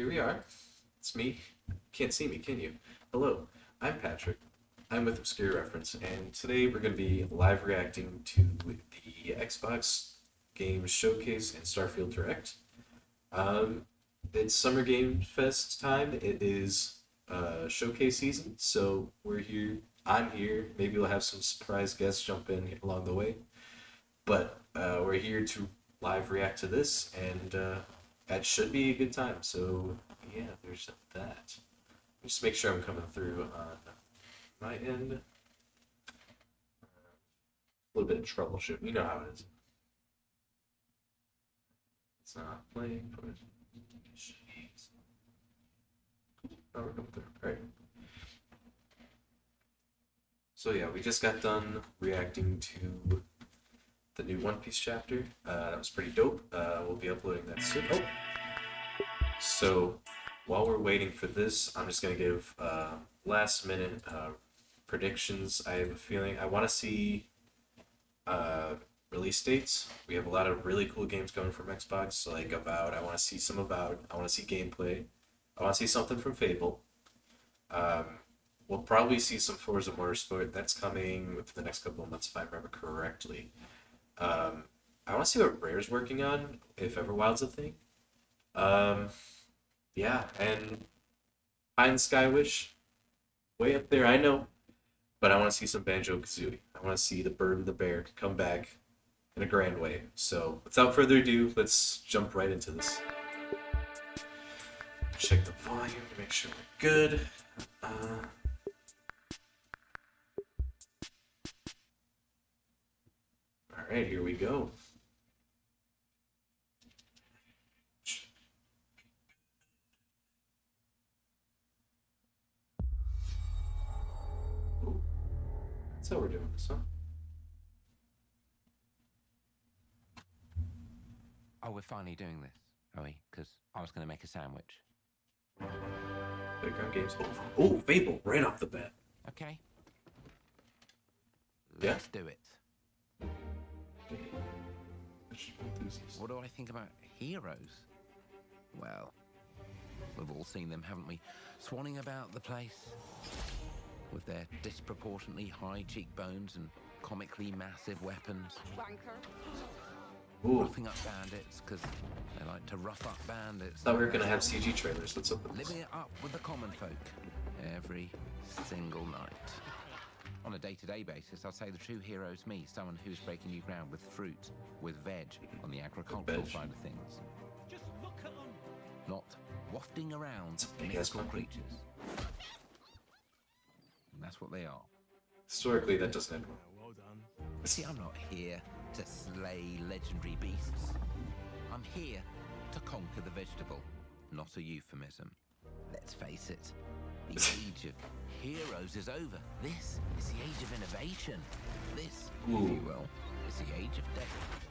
Here we are. It's me. Can't see me, can you? Hello, I'm Patrick. I'm with Obscure Reference, and today we're going to be live reacting to the Xbox Games Showcase and Starfield Direct. Um, it's Summer Game Fest time. It is showcase season, so we're here. I'm here. Maybe we'll have some surprise guests jump in along the way, but we're here to live react to this, and that should be a good time. So yeah, there's that. Just make sure I'm coming through on my end. A little bit of troubleshooting. You know how it is. It's not playing. Oh, we're coming through. All right. So yeah, we just got done reacting to the new One Piece chapter. That was pretty dope. We'll be uploading that soon. Oh, so while we're waiting for this, I'm just gonna give last minute predictions. I have a feeling I want to see uh, release dates. We have a lot of really cool games coming from Xbox, so like Avowed. I want to see some Avowed. I want to see gameplay. I want to see something from Fable. Um, we'll probably see some Forza Motorsport. That's coming within the next couple of months, if I remember correctly. Um, I want to see what Rare's working on, if Everwild's a thing. Um, yeah, and Pie in the Sky Wish, way up there, I know, but I want to see some Banjo Kazooie. I want to see the bird and the bear come back in a grand way. So, without further ado, let's jump right into this. Check the volume to make sure we're good. Uh, all right, here we go. Ooh, that's how we're doing this, huh? Oh, we're finally doing this, are we? Because I was going to make a sandwich. Background games. Oh, Fable, right off the bat. Okay. Yeah? Let's do it. What do I think about heroes? Well, we've all seen them, haven't we? Swanning about the place with their disproportionately high cheekbones and comically massive weapons. Ooh, Roughing up bandits because they like to rough up bandits. thought we were gonna have CG trailers. What's up with this? Living it up with the common folk every single night. On a day-to-day basis, I'd say the true hero is me, someone who's breaking new ground with fruit, with veg, on the agricultural side of things. Just look at them. Not wafting around mythical creatures. And that's what they are. Historically, that doesn't end well. Well done. See, I'm not here to slay legendary beasts. I'm here to conquer the vegetable, not a euphemism. Let's face it, the age of heroes is over. This is the age of innovation. This, if you will, is the age of death.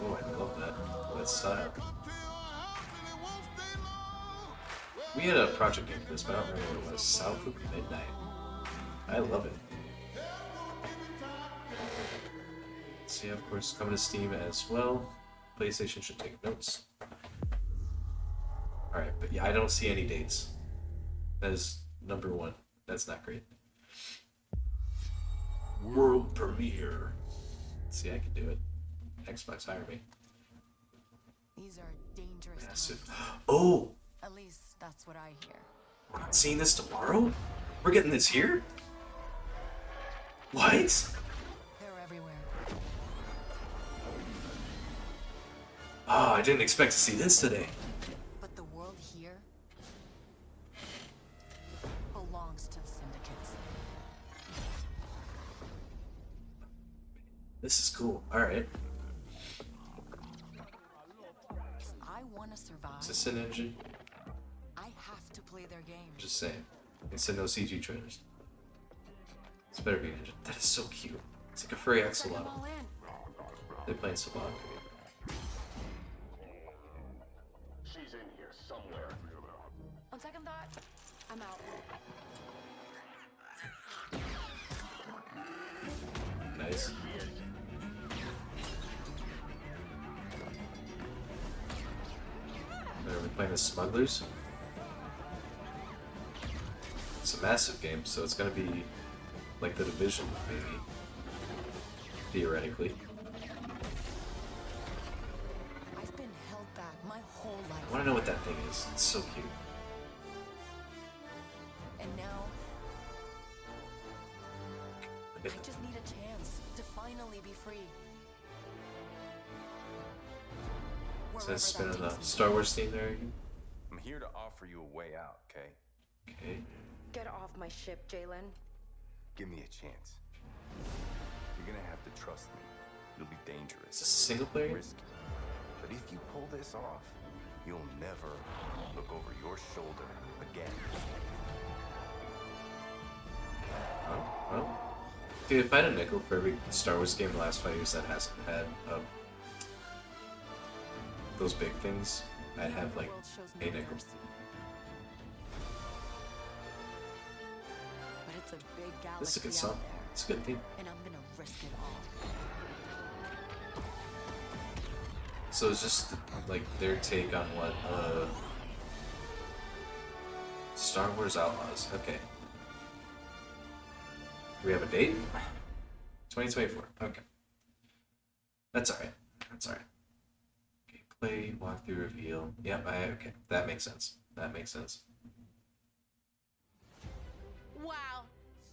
Oh, I love that. That style. We had a project game for this, but I don't remember what it was. South of Midnight. I love it. So yeah, of course, coming to Steam as well. PlayStation should take notes. Alright, but yeah, I don't see any dates. That is number one. That's not great. World premiere. See, I can do it. Xbox, hire me. These are dangerous Massive. times. Oh! At least that's what I hear. We're not seeing this tomorrow? We're getting this here? What? They're everywhere. Oh, I didn't expect to see this today. But the world here belongs to the syndicates. This is cool. Alright. If I want to survive, Is this an engine? I have to play their game. Just saying. They said no CG trailers. This better be an engine. That is so cute. It's like a furry Let them axolotl. all in. They're playing Sabak. She's in here somewhere. On second thought, I'm out. Nice. Are we playing as smugglers? It's a massive game, so it's gonna be like The Division, maybe. Theoretically. I've been held back my whole life. I wanna know what that thing is. It's so cute. And now, I just need a chance to finally be free. So it's Wherever spinning that the takes me. Star Wars theme there. I'm here to offer you a way out, okay? Okay. Get off my ship, Jalen. Give me a chance. You're gonna have to trust me. It'll be Is dangerous, this a single player game? risky. But if you pull this off, you'll never look over your shoulder again. Oh, well. Dude, if I had a nickel for every Star Wars game in the last 5 years that hasn't had those big things, I'd have like The world shows a no nickel. mercy. But it's a big galaxy This is a good out song. there, It's a good theme. and I'm gonna risk it all. So it's just like their take on what Star Wars Outlaws. Okay. We have a date? 2024. Okay. That's alright. That's alright. Gameplay, walkthrough, reveal. Yep, okay. That makes sense. That makes sense. Wow.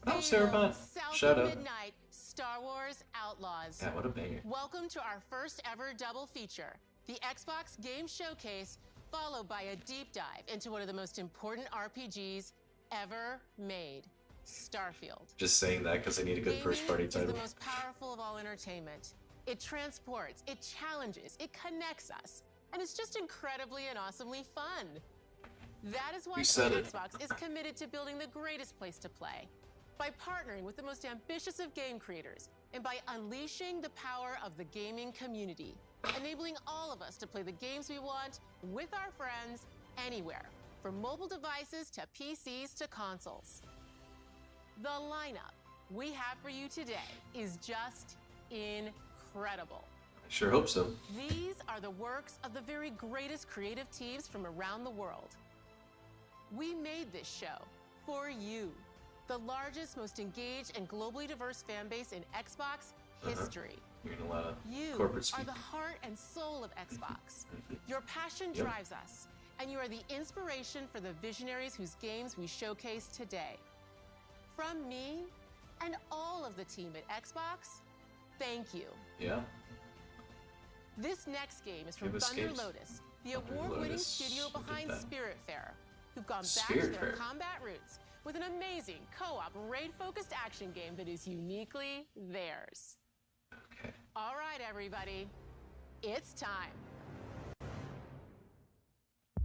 Oh, Sarah Bond. South Shout of out. Midnight, Star Wars Outlaws. Yeah, what a banger. Welcome to our first ever double feature, the Xbox Game Showcase, followed by a deep dive into one of the most important RPGs ever made, Starfield. Just saying that because I need a good first party Gaming title. is the most powerful of all entertainment. It transports, it challenges, it connects us, and it's just incredibly and awesomely fun. That is why You said it. Xbox is committed to building the greatest place to play. By partnering with the most ambitious of game creators, and by unleashing the power of the gaming community, enabling all of us to play the games we want with our friends anywhere, from mobile devices to PCs to consoles. The lineup we have for you today is just incredible. I sure hope so. These are the works of the very greatest creative teams from around the world. We made this show for you, the largest, most engaged, and globally diverse fan base in Xbox history. You're in a lot of You corporate are speak. the heart and soul of Xbox. Your passion Yep. drives us, and you are the inspiration for the visionaries whose games we showcase today. From me and all of the team at Xbox, thank you. Yeah. This next game is from Give us Thunder games. Lotus, the Thunder award-winning Lotus. studio Who did behind that? Spiritfarer, who've gone back to their Spiritfarer. combat roots with an amazing co-op raid-focused action game that is uniquely theirs. Okay. All right, everybody, it's time.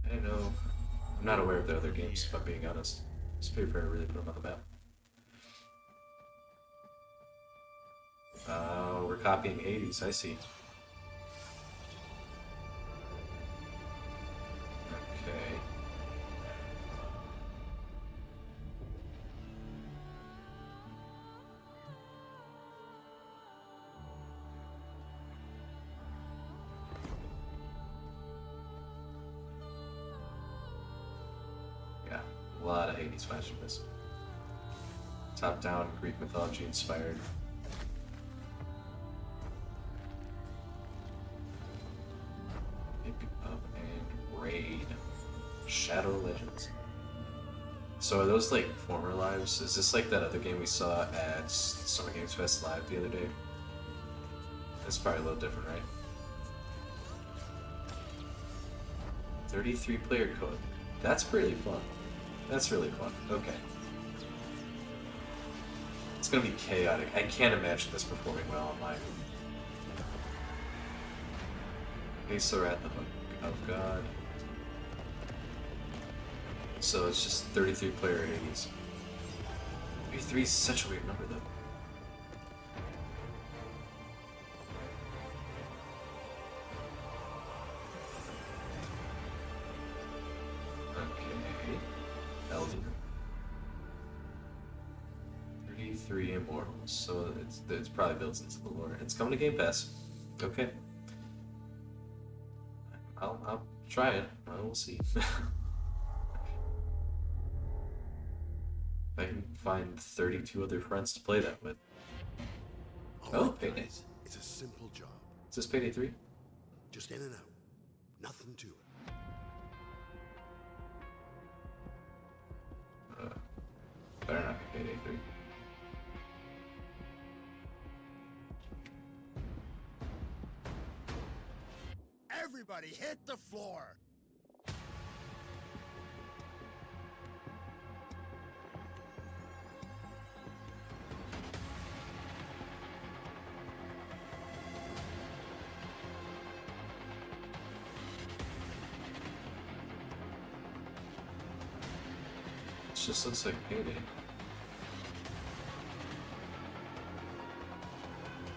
I don't know. I'm not aware of the other games, if I'm being honest. Spiritfarer really put them on the map. We're copying 80s, I see. 80s masterpiece. Top-down, Greek mythology inspired. Pick up and raid. Shadow Legends. So are those like former lives? Is this like that other game we saw at Summer Games Fest Live the other day? It's probably a little different, right? 33 player code. That's really fun. That's really fun. Okay. It's gonna be chaotic. I can't imagine this performing well online. Acer at the Hook of God. So it's just 33 player 80s. 33 is such a weird number though. Okay. Elden. 33 Immortals. So it's probably built into the lore. It's coming to Game Pass. Okay. I'll try it. We'll see. I can find 32 other friends to play that with. Oh, Payday. It's a simple job. Is this Payday 3? Just in and out. Nothing to it. Better not be Payday 3. Everybody hit the floor! It just looks like Payday.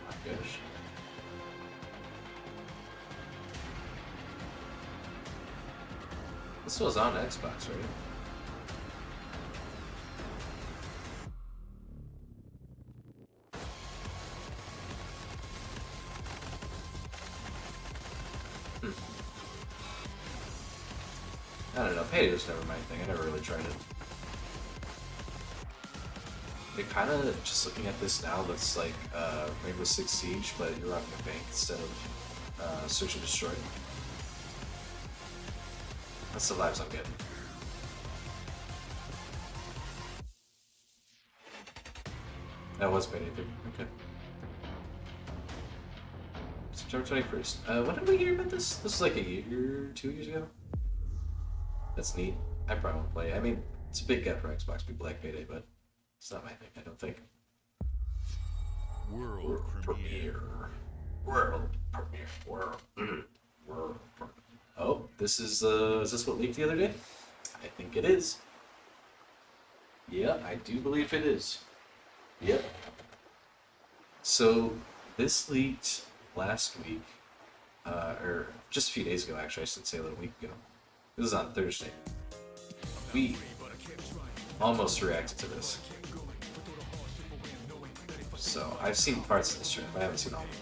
My gosh. This was on Xbox, right? I don't know. Payday was never my thing. I never really tried it. It kind of, just looking at this now, looks like Rainbow Six Siege, but you're robbing a bank instead of Search and Destroy. That's the vibes I'm getting. That was Payday 3. Okay. September 21st. When did we hear about this? This was like a year, 2 years ago? That's neat. I probably won't play. I mean, it's a big get for Xbox. People like Payday, but it's not my thing, I don't think. World premiere. World premiere. World premiere. Oh, this is this what leaked the other day? I think it is. Yeah, I do believe it is. Yep. So, this leaked last week, or just a few days ago actually, I should say a little week ago. This is on Thursday. We almost reacted to this. So, I've seen parts of this trailer, but I haven't seen all of it.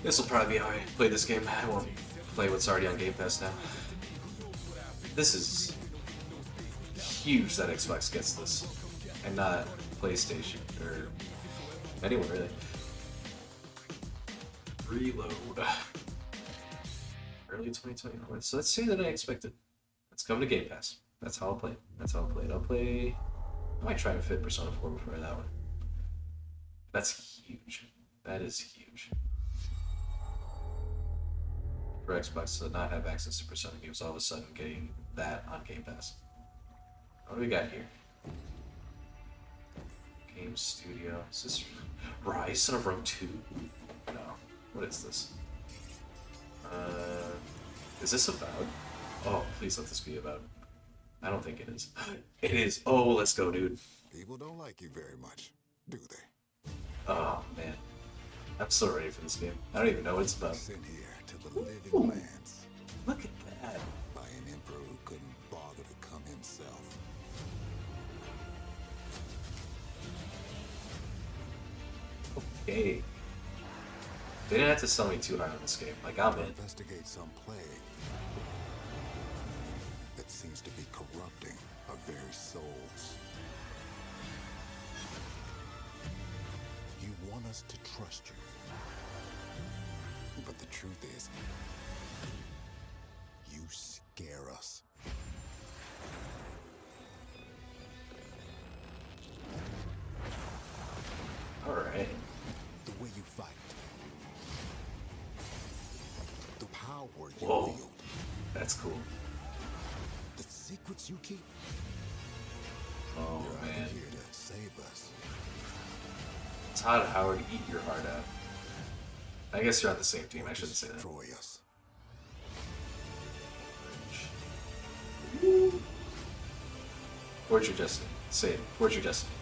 This will probably be how I play this game. I won't play what's already on Game Pass now. This is huge that Xbox gets this, and not PlayStation, or anyone really. Reload. Early 2024. So let's say that I expected. Let's come to Game Pass. That's how I'll play it. That's how I'll play it. I might try to fit Persona 4 before that one. That's huge. That is huge. For Xbox to not have access to Persona games, all of a sudden getting that on Game Pass. What do we got here? Game Studio. Is this Rise Son of Rome 2? No. What is this? Is this Avowed? Oh, please let this be Avowed. I don't think it is. It is. Oh, let's go, dude. People don't like you very much, do they? Oh, man. I'm so ready for this game. I don't even know what it's about. Sent here to the living lands Look at that. by an emperor who couldn't bother to come himself. Okay. They didn't have to sell me too hard on this game. Like, I'm in. Investigate some plague that seems to be corrupting our very souls. You want us to trust you. But the truth is, you scare us. Alright. The way you fight. The power you Whoa. wield. That's cool. The secrets you keep. Oh, You're man. out here to save us. Todd Howard, eat your heart out. I guess you're on the same team. I shouldn't say that. Destroy us. Forge your destiny. Say it. Forge your destiny.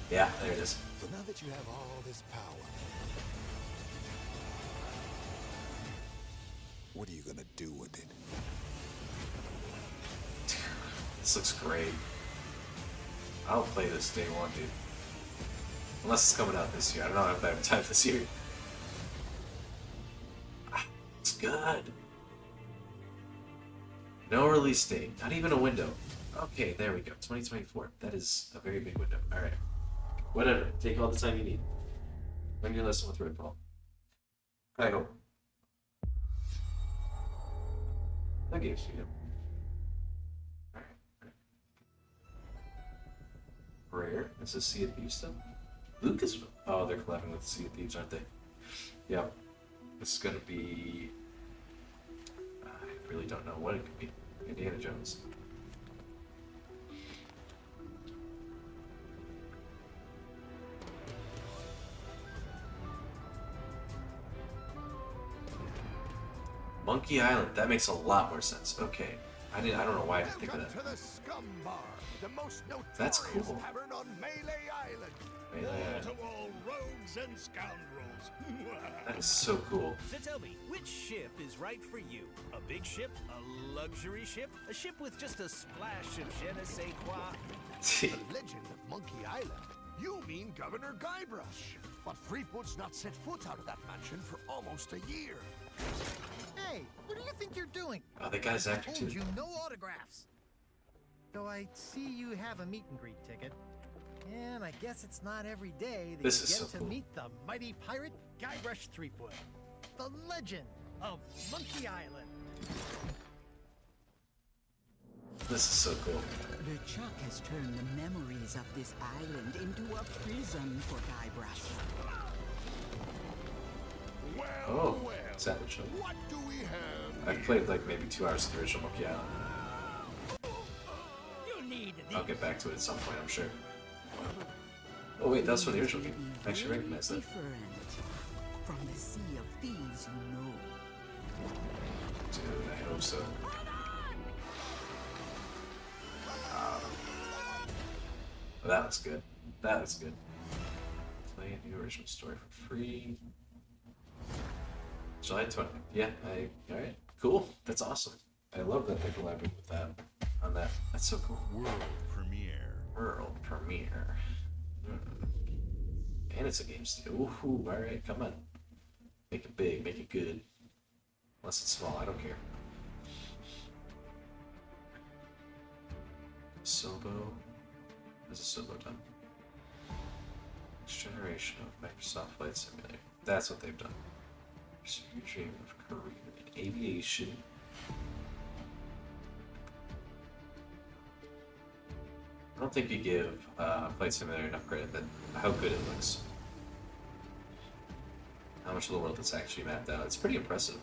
Yeah, there it is. So now that you have all this power, what are you gonna do with it? This looks great. I'll play this day one, dude. Unless it's coming out this year. I don't know if I have time this year. It's good. No release date. Not even a window. Okay, there we go. 2024. That is a very big window. Alright. Whatever. Take all the time you need. Learn your lesson with Redfall. I hope. That game's freedom. Alright. Rare. This is Sea of Thieves stuff. Lucas. Oh, they're collabing with Sea of Thieves, aren't they? Yep. This is gonna be. I really don't know what it could be. Indiana Jones. Monkey Island. That makes a lot more sense. Okay. I don't know why I didn't think of that. To the Scum Bar, the most notorious That's cool. tavern on Melee Island. Melee Island. To all rogues and scoundrels. That is so cool. So tell me, which ship is right for you? A big ship? A luxury ship? A ship with just a splash of je ne sais quoi? The legend of Monkey Island. You mean Governor Guybrush. But Threepwood's not set foot out of that mansion for almost a year. Hey, what do you think you're doing? Oh, that guy's actor Told too. you no autographs. Though I see you have a meet and greet ticket. And I guess it's not every day that This you is get so to cool. meet the mighty pirate Guybrush Threepwood. The legend of Monkey Island. This is so cool. The Chuck has turned the memories of this island into a prison for Guybrush. Well, Oh, well. Savage. What do we have? I've played like maybe 2 hours of the original Monkey Island. You need I'll get back to it at some point, I'm sure. Oh wait, that's from the original game. I actually recognize that. Different from the Sea of Thieves, you know. Dude, I hope so. Well, that was good. That was good. Play the original story for free. July 20th. Yeah, alright. Cool. That's awesome. I love that they're collaborating with that on that. That's so cool. World premiere. World premiere. And it's a game still. Ooh, alright, come on. Make it big, make it good. Unless it's small, I don't care. Sobo. What's a Sobo done? Next generation of Microsoft Flight Simulator. That's what they've done. Pursue your dream of career in aviation. I don't think you give Flight Simulator enough credit that how good it looks. How much of the world it's actually mapped out. It's pretty impressive.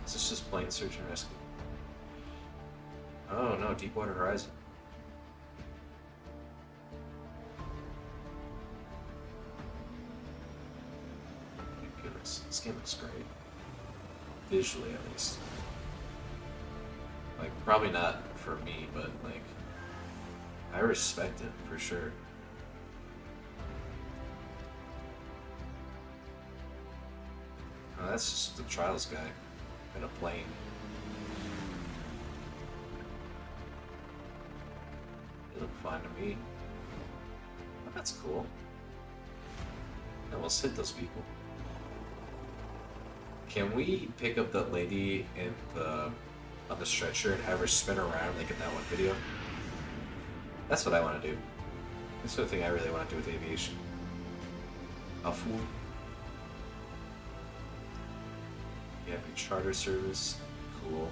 Is this just plain search and rescue? Oh no, Deepwater Horizon. My goodness, this game looks great. Visually, at least. Like, probably not for me, but like, I respect it for sure. Oh, that's just the Trials guy in a plane. They look fine to me. That's cool. I almost hit those people. Can we pick up that lady in the on the stretcher and have her spin around like in that one video? That's what I want to do. That's the thing I really want to do with aviation. A fool. Yeah, charter service. Cool.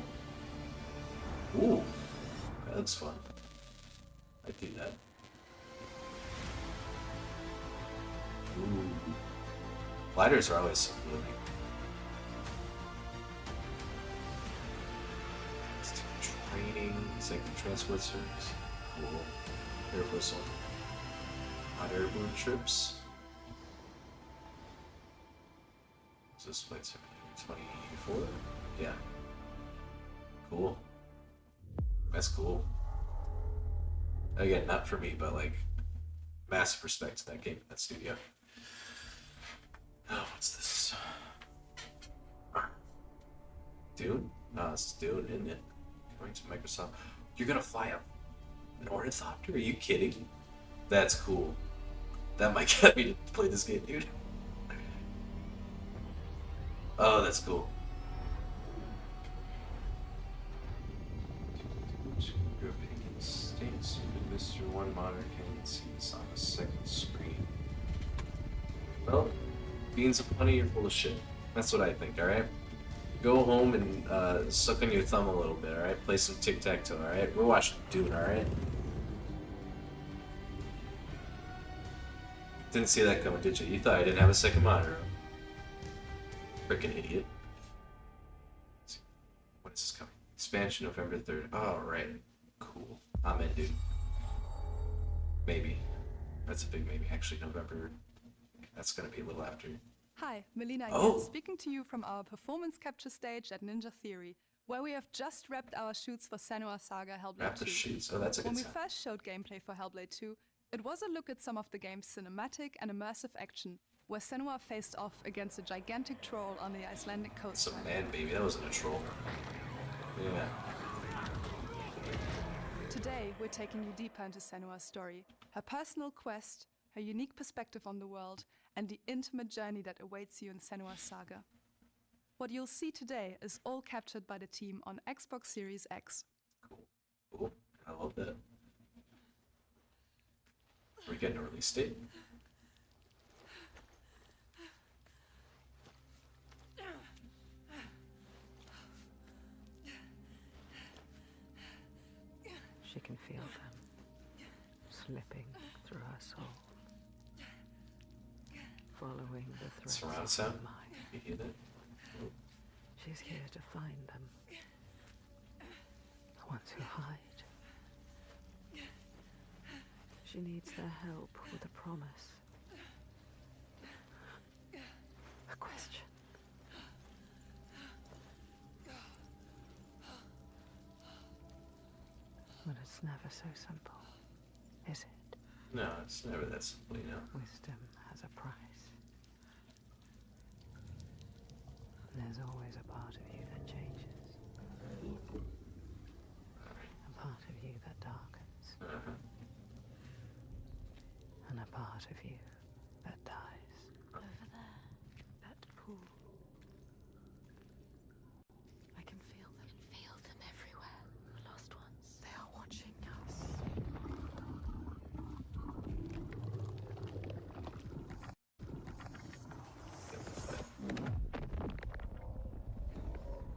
Ooh, that looks fun. I'd do that. Ooh. Gliders are always so cool. Let's do training, second transport service. Cool. Air Force One. Hot airborne trips. Is this flight 24? Yeah. Cool. That's cool. Again, not for me, but like massive respect to that game, that studio. Oh, what's this? Dune? No, it's Dune, isn't it? Going to Microsoft. You're gonna fly a ornithopter? Are you kidding? That's cool. That might get me to play this game, dude. Oh, that's cool. Your opinion states Mr. One monitor can see this on the second screen. Well, beans aplenty, you're full of shit. That's what I think, alright? Go home and suck on your thumb a little bit, alright? Play some tic-tac-toe, alright? We're watching Dune, alright? Didn't see that coming, did you? You thought I didn't have a second monitor. Frickin' idiot. When is this coming? Expansion November 3rd. Oh, right. Cool. I'm in, dude. Maybe. That's a big maybe. Actually, November. That's gonna be a little after. Hi, Melina Oh. here, speaking to you from our performance capture stage at Ninja Theory, where we have just wrapped our shoots for Senua's Saga Hellblade Wrap 2. the shoots. Oh, that's a When good we sign. first showed gameplay for Hellblade 2, it was a look at some of the game's cinematic and immersive action, where Senua faced off against a gigantic troll on the Icelandic It's a coastline. man, baby. That wasn't a troll. Yeah. Today, we're taking you deeper into Senua's story, her personal quest, her unique perspective on the world, and the intimate journey that awaits you in Senua's Saga. What you'll see today is all captured by the team on Xbox Series X. Cool. I love that. We're getting a release date. She can feel them slipping through her soul, following the threads Surround of sound. her mind. You hear that? She's here to find them, the ones who hide. She needs their help with a promise, a question. But it's never so simple, is it? No, it's never that simple, you know. Wisdom has a price. There's always a part of you that changes. A part of you that darkens. And a part of you that dies. Over there. That pool. I can feel them. Feel them everywhere. The lost ones. They are watching us.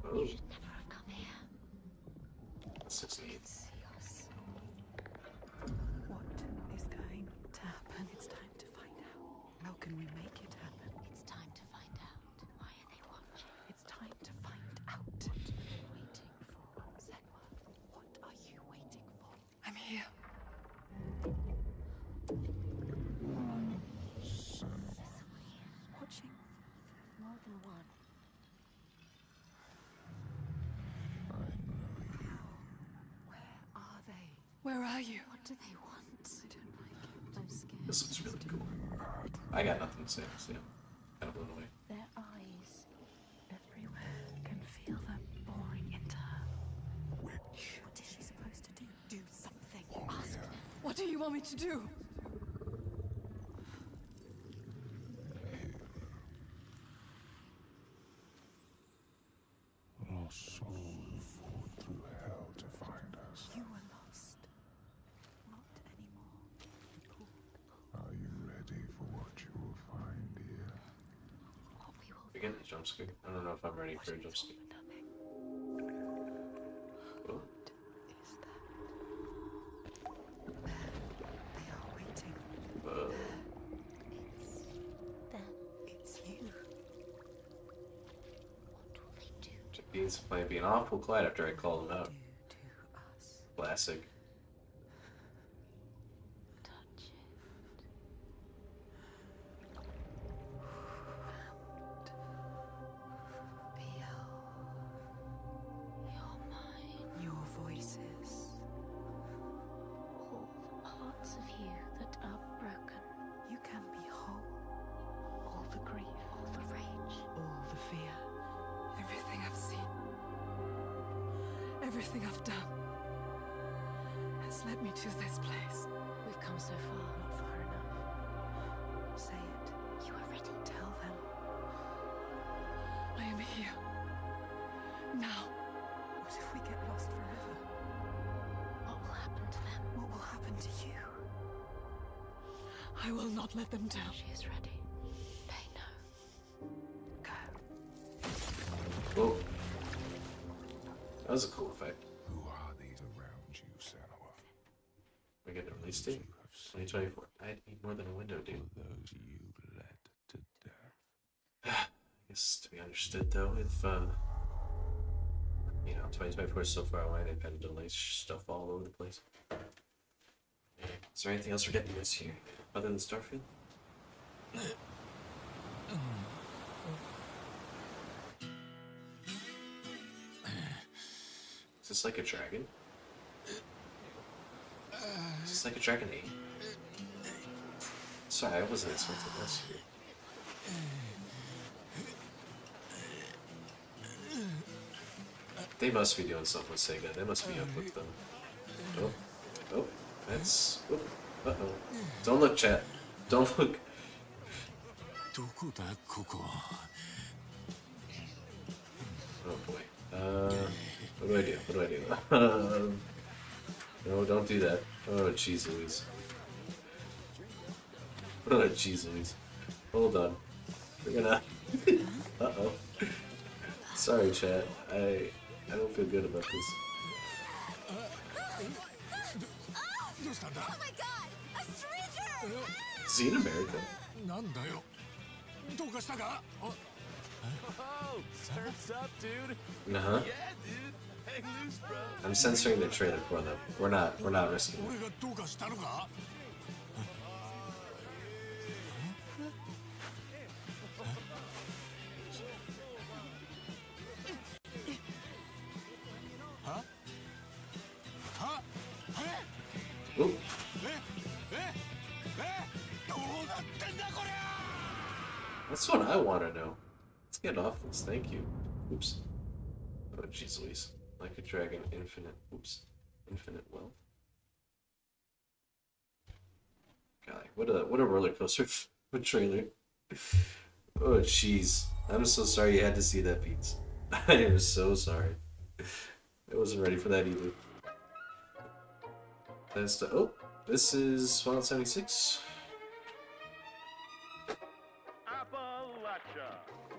Oh. You should never have come here. This is neat. See us. What is going to happen? It's time to find out. How can we make it happen? It's time to find out. Why are they watching? It's time to find out. Waiting for Senua. What are you waiting for? I'm here. Watching. More than one. Where are they? Where are you? What do they want? I don't like it. I'm scared. This looks really cool. I got nothing to say, so yeah. Kind of blown away. Their eyes. Everywhere can feel them boring into her. What is she supposed to do? Do something. Ask them. What do you want me to do? We're getting a jump scare. I don't know if I'm ready for a jump scare. Oh. They are waiting. It's you. Beans might be an awful quiet after I called him out. Classic. Your voices. All the parts of you that are broken. You can be whole. All the grief, all the rage. All the fear. Everything I've seen. Everything I've done has led me to this place. We've come so far. Not far enough. Say it. You are ready. Tell them. I am here. Now. What if we get lost forever? What will happen to them? What will happen to you? I will not let them down. She is ready. They know. Go. Whoa. That was a cool effect. Who are these around you, Senua? We get a release date? 2024. I need more than a window, dude. Those you led to death. I guess to be understood, though, if, you know, 2024 is so far away, they've had to delay stuff all over the place. Is there anything else we're getting this year, other than Starfield? Is this like a dragon? Is this like a Dragon 8? Sorry, I wasn't expecting this here. They must be doing something with Sega. They must be up with them. Oh, oh, that's. Oh, uh-oh. Don't look, chat. Don't look. Oh boy. What do I do? What do I do? No, don't do that. Oh, jeez Louise. Oh, jeez Louise. Hold on. We're gonna... Uh-oh. Sorry, chat. I don't feel good about this. Oh my god! A stranger! Is he in America? Oh, surf's up, dude. Uh-huh. Yeah, dude. Hang loose, bro. I'm censoring the trailer for them. We're not risking it. Oop. That's what I want to know. Let's get off this. Thank you. Oops. Oh, jeez Louise. Like a dragon, infinite. Oops. Infinite wealth. Golly, what a roller coaster of a trailer. Oh, jeez. I'm so sorry you had to see that, Beats. I am so sorry. I wasn't ready for that either. That's the. Oh, this is Fallout 76. Appalachia!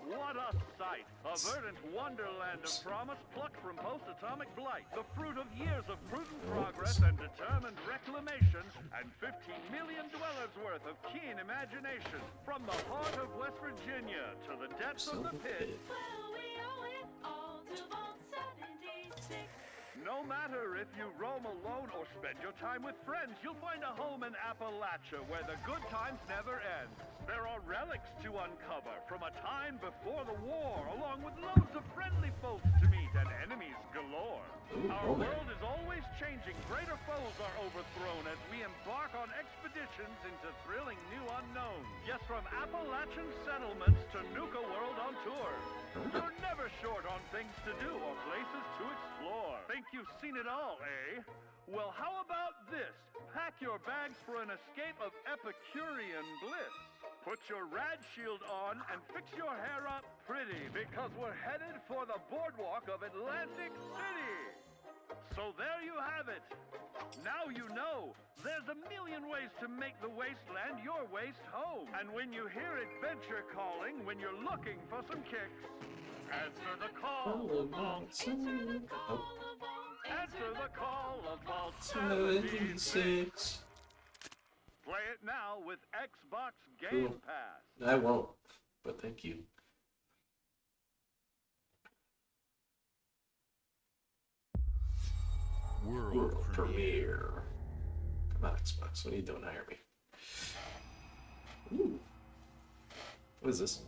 What a sight! A verdant wonderland of promise plucked from post-atomic blight. The fruit of years of prudent progress and determined reclamation, and 15 million dwellers worth of keen imagination. From the heart of West Virginia to the depths of the pit. No matter if you roam alone or spend your time with friends, you'll find a home in Appalachia where the good times never end. There are relics to uncover from a time before the war, along with loads of friendly folks to meet and enemies galore. Our world is always changing. Greater foes are overthrown as we embark on expeditions into thrilling new unknowns. Yes, from Appalachian settlements to Nuka World on tour. You're never short on things to do or places to explore. Think you've seen it all, eh? Well, how about this? Pack your bags for an escape of Epicurean bliss. Put your rad shield on and fix your hair up pretty, because we're headed for the boardwalk of Atlantic City. So there you have it. Now you know. There's a million ways to make the wasteland your waste home. And when you hear adventure calling, when you're looking for some kicks, answer the call of Vault. Answer the call of Vault. Answer the call of Vault 76. Play it now with Xbox Game Pass. I won't, but thank you. World premiere. Come on, Xbox. What are you doing? Hire me. Ooh. What is this?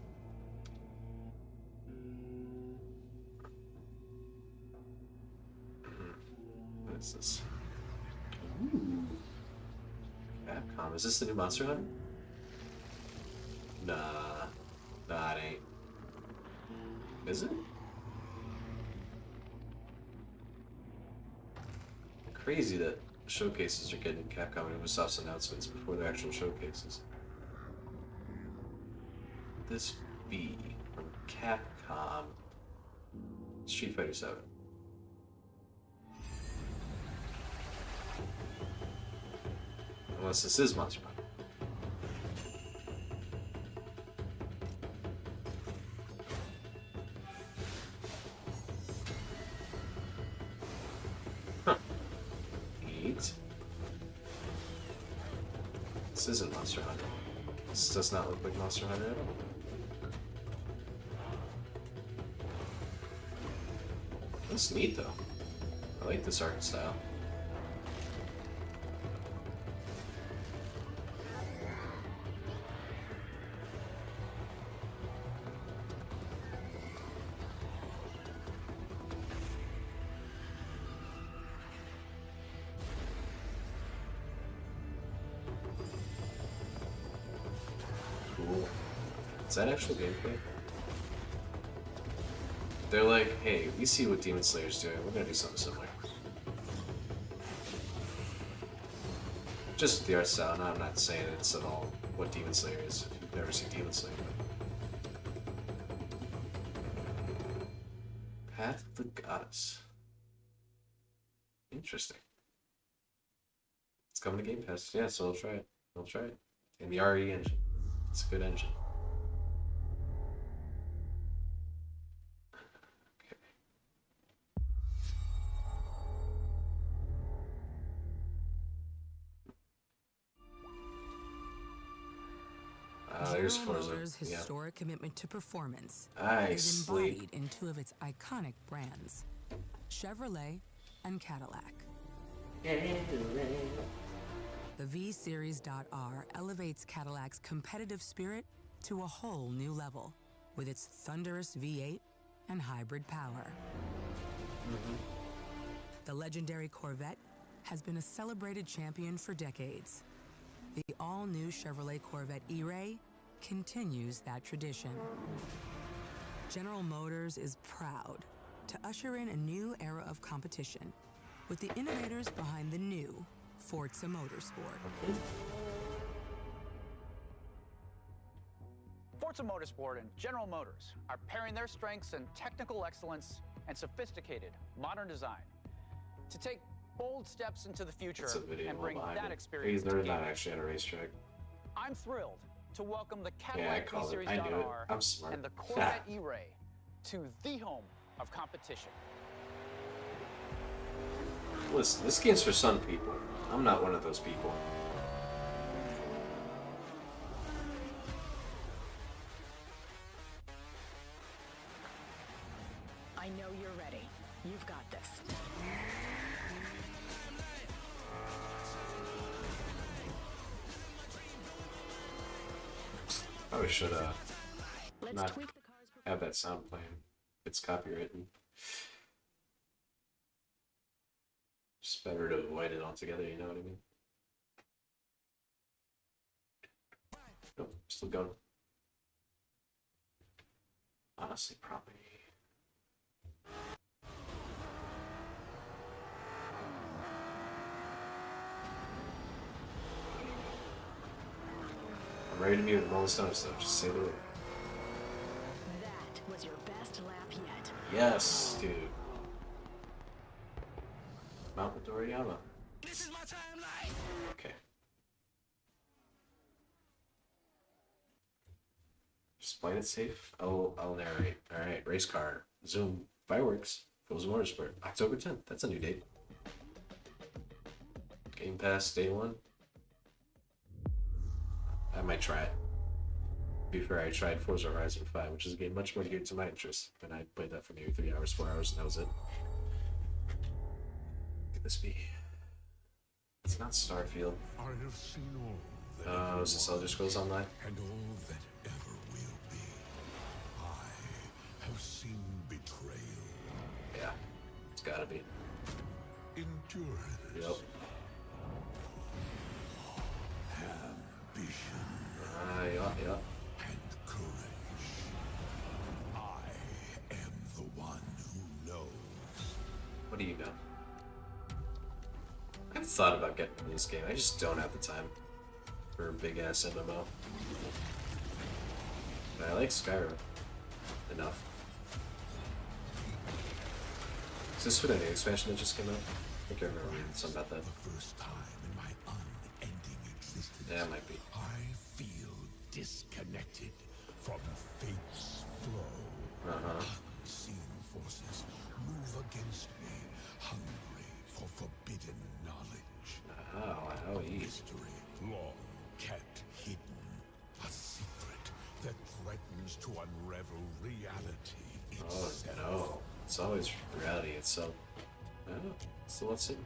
What is this? Ooh. Capcom. Is this the new Monster Hunter? Nah. Nah, it ain't. Is it? Crazy that showcases are getting Capcom and Ubisoft's announcements before their actual showcases. This be from Capcom. Street Fighter 7. Unless this is Monster Hunter. Huh. Neat. This isn't Monster Hunter. This does not look like Monster Hunter at all. That's neat though. I like this art style. Cool. Is that actual gameplay? They're like, hey, we see what Demon Slayer's doing, we're gonna do something similar. Just the art style, no, I'm not saying it's at all what Demon Slayer is, if you've never seen Demon Slayer. Path of the Goddess. Interesting. It's coming to Game Pass, yeah, so I'll try it. I'll try it. In the RE engine. It's a good engine. There's General Forza. Motors' Yeah. historic commitment to performance I is sleep. embodied in two of its iconic brands, Chevrolet and Cadillac. The V-Series.R elevates Cadillac's competitive spirit to a whole new level with its thunderous V8 and hybrid power. The legendary Corvette has been a celebrated champion for decades. The all-new Chevrolet Corvette E-Ray continues that tradition. General Motors is proud to usher in a new era of competition with the innovators behind the new Forza Motorsport. Forza Motorsport and General Motors are pairing their strengths in technical excellence and sophisticated modern design to take bold steps into the future and bring that experience to They're gaming. not actually at a racetrack. I'm thrilled to welcome the Yeah, I Cadillac called it. I knew it. V-Series.R I'm smart. and the Corvette E-Ray to the home of competition. Listen, this game's for some people. I'm not one of those people. I know you're ready. You've got this. Probably should Let's not tweak the car's have that sound playing. It's copywritten. Just better to avoid it altogether, you know what I mean? Nope, still going. Honestly, probably. I'm ready to meet with Rolling Stones, so just say the word. That was your best lap yet. Yes, dude. Mount Midoriyama. Okay. Just playing it safe. I'll narrate. Alright, race car. Zoom. Fireworks. Goes Motorsport. October 10th. That's a new date. Game Pass day 1. I might try it. Before I tried Forza Horizon 5, which is a game much more geared to my interest. And I played that for maybe 3 hours, 4 hours, and that was it. Could this be? It's not Starfield. I have seen all that Oh, is this Elder Scrolls Online? and all that ever will be. I have seen betrayal. Yeah, it's gotta be. Endurance. Yep. Ambition. Yeah. And courage. I am the one who knows. What do you know? I've thought about getting into this game. I just don't have the time for a big ass MMO. But I like Skyrim enough. Is this for the new expansion that just came out? I think I remember reading something about that. The first time in my unending existence. Yeah, it might be. I feel disconnected from fate's flow. Unseen forces move against me, hungry for forbidden knowledge. How History long kept hidden. A secret that threatens to unravel reality itself. Oh no. It's always reality itself. Oh, so let's see.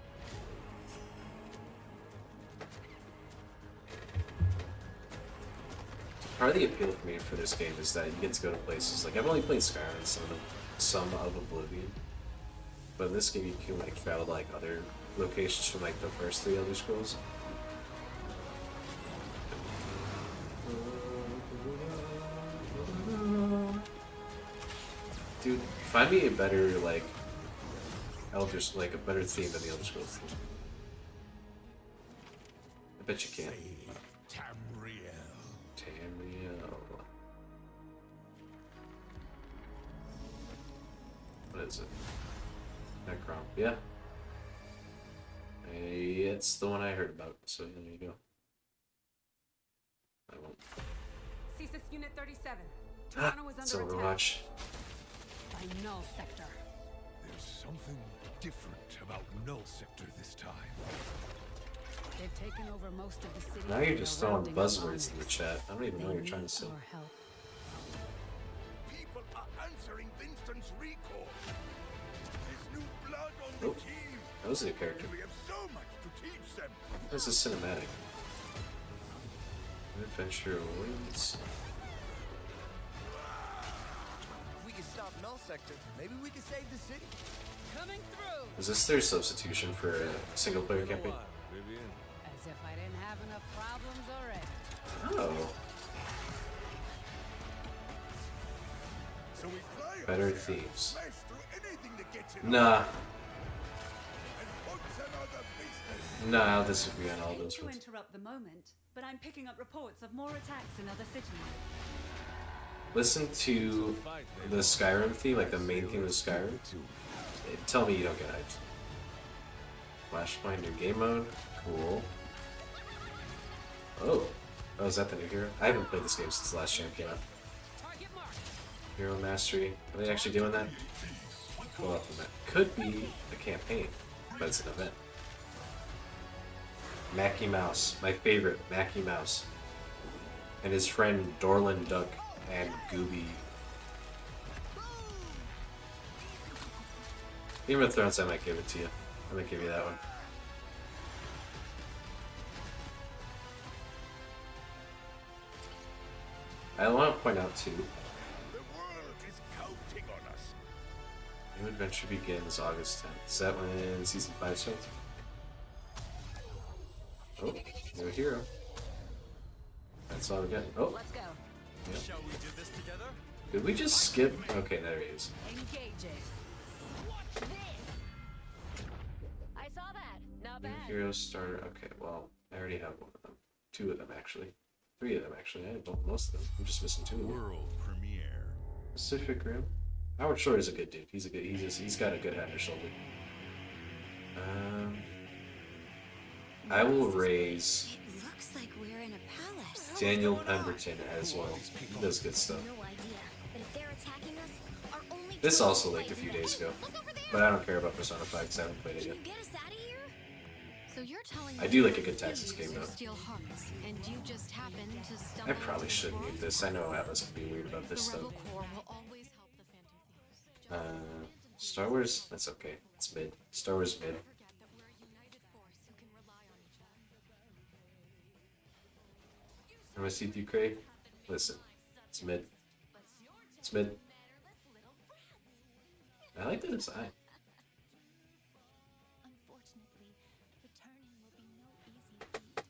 Part of the appeal for me for this game is that you get to go to places like I've only played Skyrim and some of Oblivion, but in this game you can like travel to like other locations from like the first 3 Elder Scrolls. Dude, find me a better like a better theme than the Elder Scrolls theme. I bet you can. Tamriel. What is it? Necrom. Yeah. It's the one I heard about, so there you go. I won't. CSIS Unit 37. Ah, Toronto is it's under attack Overwatch. by Null Sector. There's something different about Null Sector this time. They've taken over most of the city. Now you're and just are throwing rounding up buzzwords in the armies. chat. I don't even know what They you're trying need to say. our help. People are answering Vincent's recall. There's new blood on the Oh, team. that was a new character. And we have so much to teach them. That's a cinematic. Adventure wins. If we can stop Null Sector, maybe we can save the city. Coming through. Is this their substitution for a single player campaign? As if I didn't have enough problems already. Oh. So we fly Better over there, themes. smash through anything that gets in Nah. our way, and what's another business? Nah, I'll disagree on all those To ones. interrupt the moment, but I'm picking up reports of more attacks in other cities. Listen to the Skyrim theme, like the main theme of Skyrim. Tell me you don't get hyped. Flashpoint, new game mode. Cool. Oh. Oh, is that the new hero? I haven't played this game since the last champ came out. Hero Mastery. Are they actually doing that? Pull up the map. Could be a campaign, but it's an event. Mackie Mouse. My favorite, Mackie Mouse. And his friend Dorlin Duck and Gooby. Game of Thrones, I might give it to you. I might give you that one. I want to point out too. The world is counting on us. New adventure begins August 10th. Is that when season 5 starts? Oh, new hero. That's all we're getting. Oh. Let's go. Yeah. Shall we do this together? Did we just skip? Okay, there he is. Engaging. What's this? I saw that. Not New bad. hero starter. Okay, well, I already have one of them. 2 of them, actually. 3 of them, actually. I have most of them. I'm just missing 2 of them. World premiere. Pacific Rim. Howard Shore is a good dude. He's got a good head and shoulder. I will raise It looks like we're in a palace. Daniel Pemberton as well. He does good stuff. No idea. But if they're attacking us, our only This choice also is leaked a fight. few days ago, but I don't care about Persona 5 because I haven't played it yet. Get us out of here? So you're telling I me do like a you're good Texas game thieves who though. steal hearts, and you just happen to stumble I probably into shouldn't mute this. I know Atlas can be weird about this the stuff. Rebel Corps will always help the Phantom Thieves. Star Wars? That's okay. It's mid. Star Wars mid. Forget that we're a united force who can rely on each other. Am I see through Cray? Listen, it's mid. It's mid. I like the design. Unfortunately, returning will be no easy feat.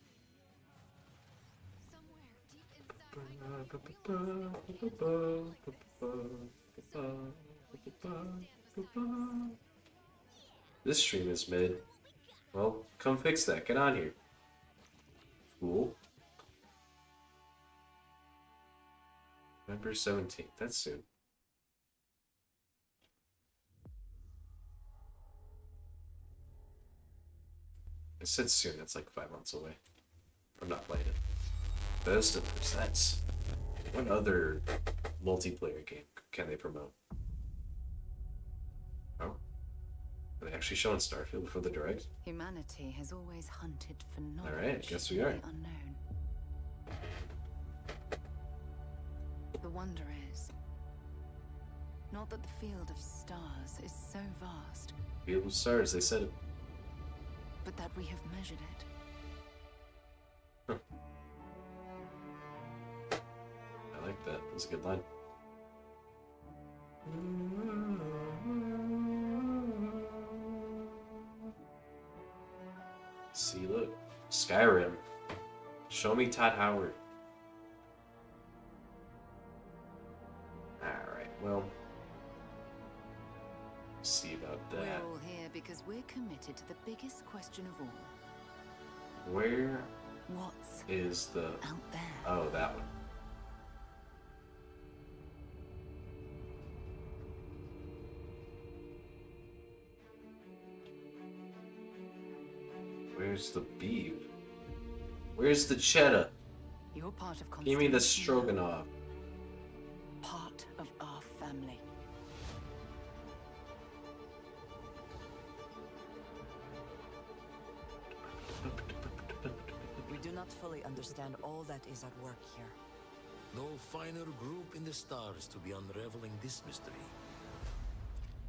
Somewhere deep inside This stream is mid. Well, come fix that. Get on here. Fool. November 17th. That's soon. I said soon. That's like 5 months away. I'm not playing it. Best of presents. What other multiplayer game can they promote? Oh. Are they actually showing Starfield for the direct? Humanity has always hunted for knowledge. Alright, guess we in are. the unknown. The wonder is not that the field of stars is so vast, Field of Stars, they said it. but that we have measured it. Huh. I like that. That was a good line. See, look. Skyrim. Show me Todd Howard. Alright, well. See about that. We're all here because we're committed to the biggest question of all. Where What's is the... out there? Oh, that one. Where's the beef? Where's the cheddar? You're part of Give me the Constantine, stroganoff. part of our family. We do not fully understand all that is at work here. No finer group in the stars to be unraveling this mystery.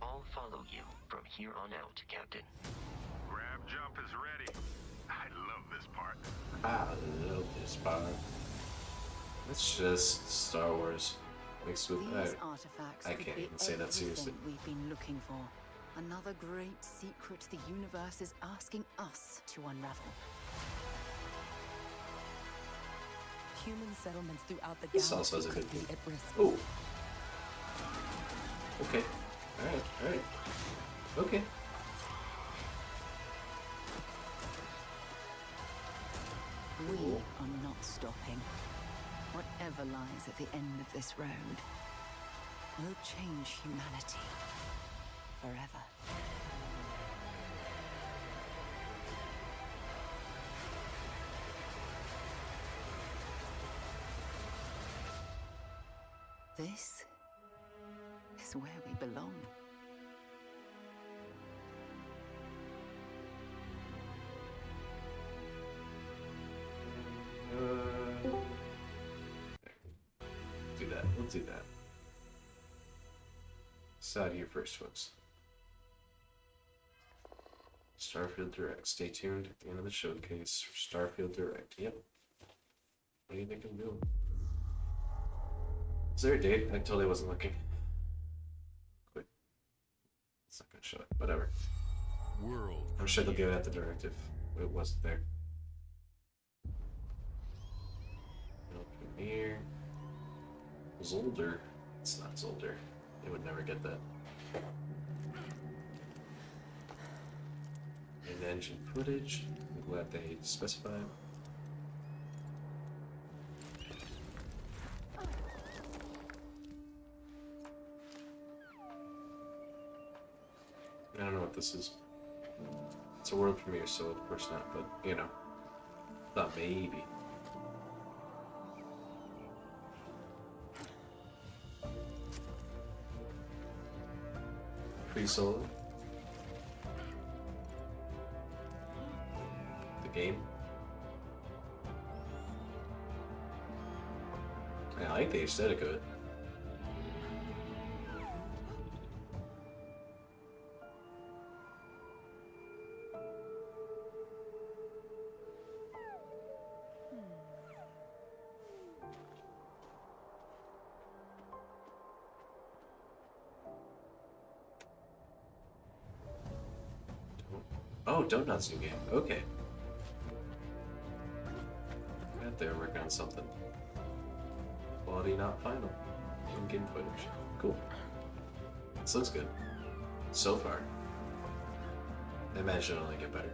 I'll follow you from here on out, Captain. Grab jump is ready. I love this part. I love this part. It's just Star Wars mixed with... These artifacts I could can't be even say that seriously. everything we've been looking for. Another great secret the universe is asking us to unravel. Human settlements throughout the This galaxy also has a could good be theme. at risk. Oh. Okay. Alright, alright. Okay. We are not stopping. Whatever lies at the end of this road will change humanity forever. This is where we belong. Do that. We'll do that. It's out here first, folks. Starfield Direct. Stay tuned at the end of the showcase for Starfield Direct. Yep. What do you think I'm doing? Is there a date? I totally wasn't looking. Quick. It's not gonna show it. Whatever. World. I'm sure they'll give it at the direct if it wasn't there. World premiere. Zolder. It's not Zolder. They would never get that. And engine footage. I'm glad they specified. I don't know what this is. It's a world premiere, so of course not, but you know. Thought maybe. Free solo. The game. I like the aesthetic of it. Oh, Donut's new game. Okay. Right there, working on something. Quality not final. In-game footage. Cool. This looks good. So far. I imagine it'll only get better.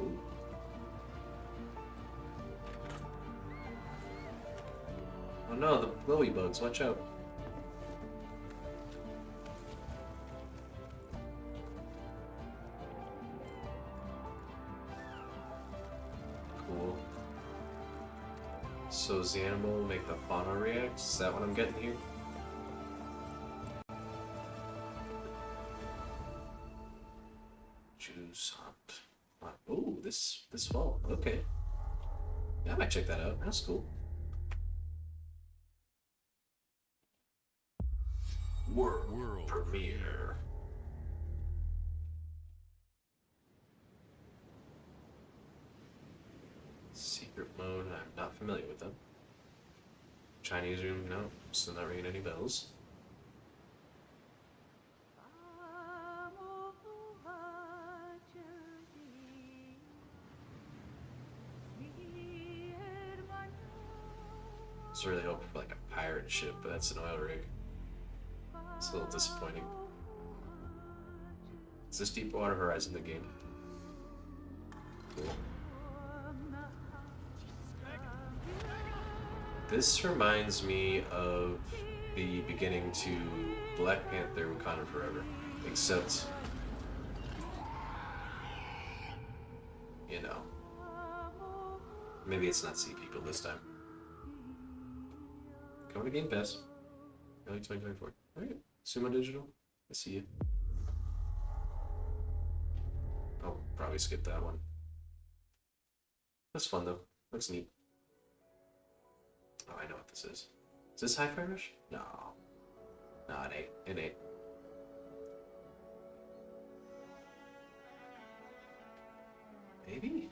Ooh. Oh no, the glowy bugs, watch out. Cool. So Xanimo will make the fauna react? Is that what I'm getting here? Juice hunt. Oh, this fall. Okay. Yeah, I might check that out. That's cool. World premiere. Secret mode. I'm not familiar with them. Chinese room. No, still not ringing any bells. I was really hoping for like a pirate ship, but that's an oil rig. It's a little disappointing. Is this Deepwater Horizon the game? Cool. This reminds me of the beginning to Black Panther Wakanda Forever, except, you know, maybe it's not Sea People this time. Coming to Game Pass, early 2024. Alright, Sumo Digital, I see you. I'll probably skip that one. That's fun though, looks neat. Oh, I know what this is. Is this Hi-Fi Rush? No. No, it ain't. It ain't. Maybe?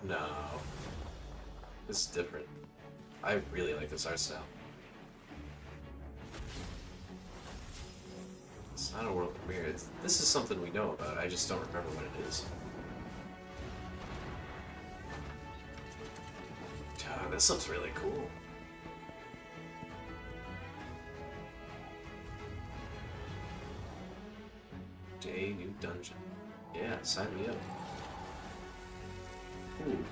No. This is different. I really like this art style. It's not a world premiere. This is something we know about. I just don't remember what it is. God, this looks really cool. Day new dungeon. Yeah, sign me up. Ooh,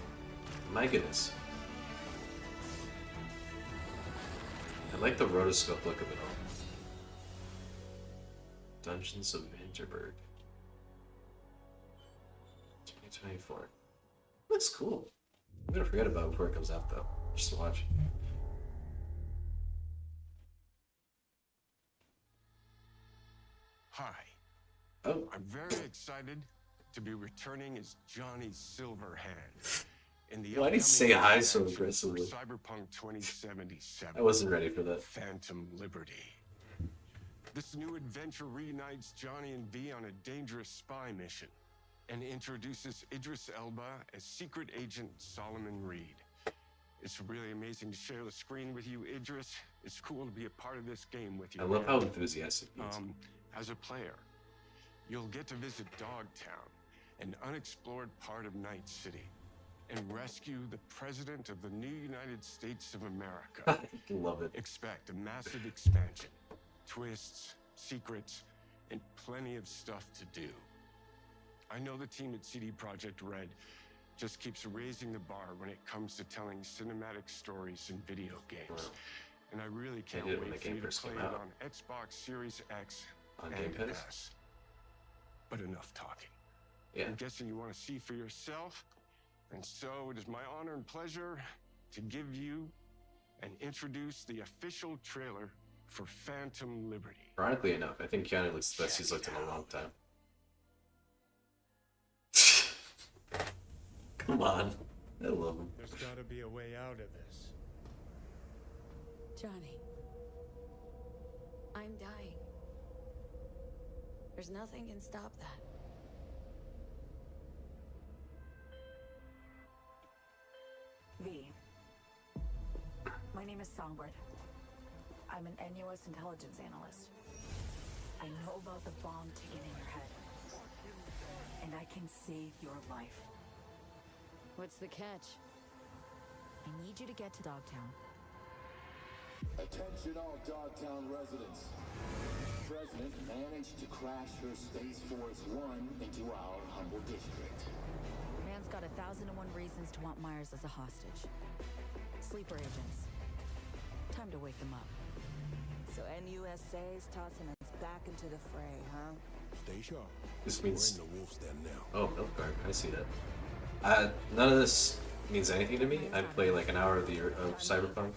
my goodness. I like the rotoscope look of it all. Dungeons of Hinterberg. 2024. Looks cool. I'm gonna forget about it before it comes out though. Just to watch. Hi. Oh. I'm very excited to be returning as Johnny Silverhand in the Why did he say hi so aggressively? Cyberpunk 2077. I wasn't ready for that. Phantom Liberty. This new adventure reunites Johnny and V on a dangerous spy mission and introduces Idris Elba as secret agent Solomon Reed. It's really amazing to share the screen with you, Idris. It's cool to be a part of this game with you. I love how enthusiastic he is. As a player, you'll get to visit Dogtown, an unexplored part of Night City, and rescue the President of the new United States of America. I love it. Expect a massive expansion, twists, secrets, and plenty of stuff to do. I know the team at CD Projekt Red just keeps raising the bar when it comes to telling cinematic stories in video games. And I really can't wait for you to play it on Xbox Series X on and Game Pass? S. But enough talking. Yeah. I'm guessing you want to see for yourself. And so it is my honor and pleasure to give you and introduce the official trailer for Phantom Liberty. Ironically enough, I think Keanu looks the best he's looked in a long time. Come on. I love him. There's gotta be a way out of this. Johnny, I'm dying. There's nothing can stop that. V. My name is Songbird. I'm an NUS intelligence analyst. I know about the bomb ticking in your head. And I can save your life. What's the catch? I need you to get to Dogtown. Attention all Dogtown residents. The President managed to crash her Space Force One into our humble district. Man's got 1,001 reasons to want Myers as a hostage. Sleeper agents. Time to wake them up. So NUSA's tossing us back into the fray, huh? Stay sharp. This means... We're in the wolf's den now. Oh, milk cart. I see that. None of this means anything to me. I played like an hour of Cyberpunk,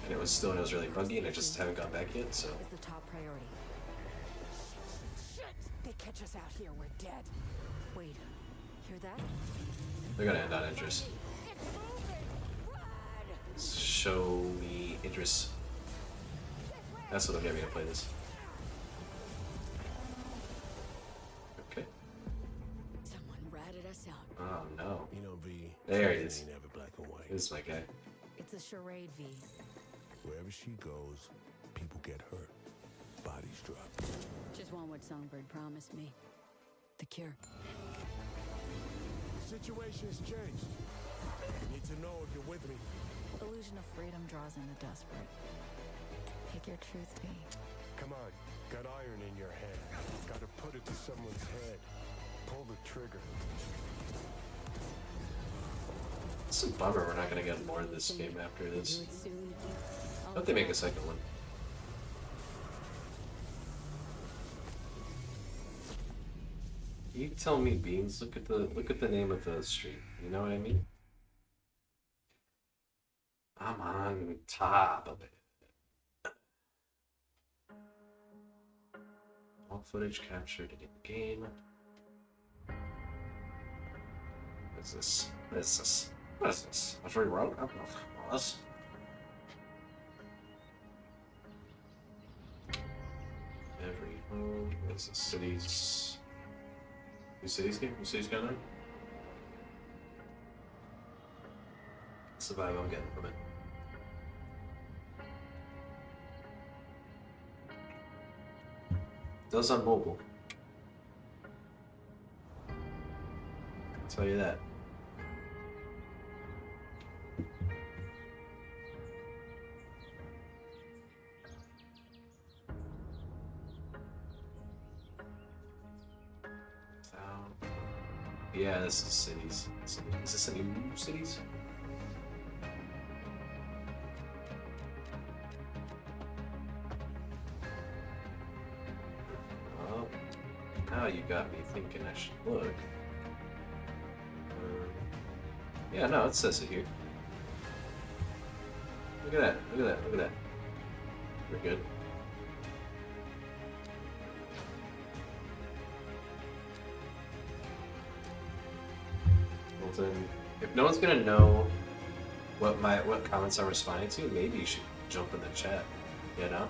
and it was really buggy, and I just haven't gone back yet. So. Is the top priority. Shit! They catch us out here, we're dead. Wait, hear that? They're gonna end on Idris. Show me Idris. That's what'll get me to play this. Okay. Someone ratted us out. Oh no. You know, V. There he is. Ain't ever black and white. This is my guy. It's a charade, V. Wherever she goes, people get hurt. Bodies drop. Just want what Songbird promised me. The cure. The situation's changed. I need to know if you're with me. Illusion of freedom draws in the desperate. Pick your truth, V. Come on, got iron in your head. Gotta put it to someone's head. Pull the trigger. It's a bummer we're not gonna get more of this game after this. I hope they make a second one. You tell me, Beans. Look at the name of the street. You know what I mean? I'm on top of it. All footage captured in game. What's this? What is this? What is this? A free road? I don't know what this. Every home. What's the cities? New cities game? New cities going on? That's the vibe I'm getting from it. It does on mobile. I'll tell you that. Yeah, this is cities. Is this a new cities? Oh, now you got me thinking I should look. Yeah, no, it says it here. Look at that, look at that, look at that. We're good. Well then, if no one's gonna know what comments I'm responding to, maybe you should jump in the chat, you know?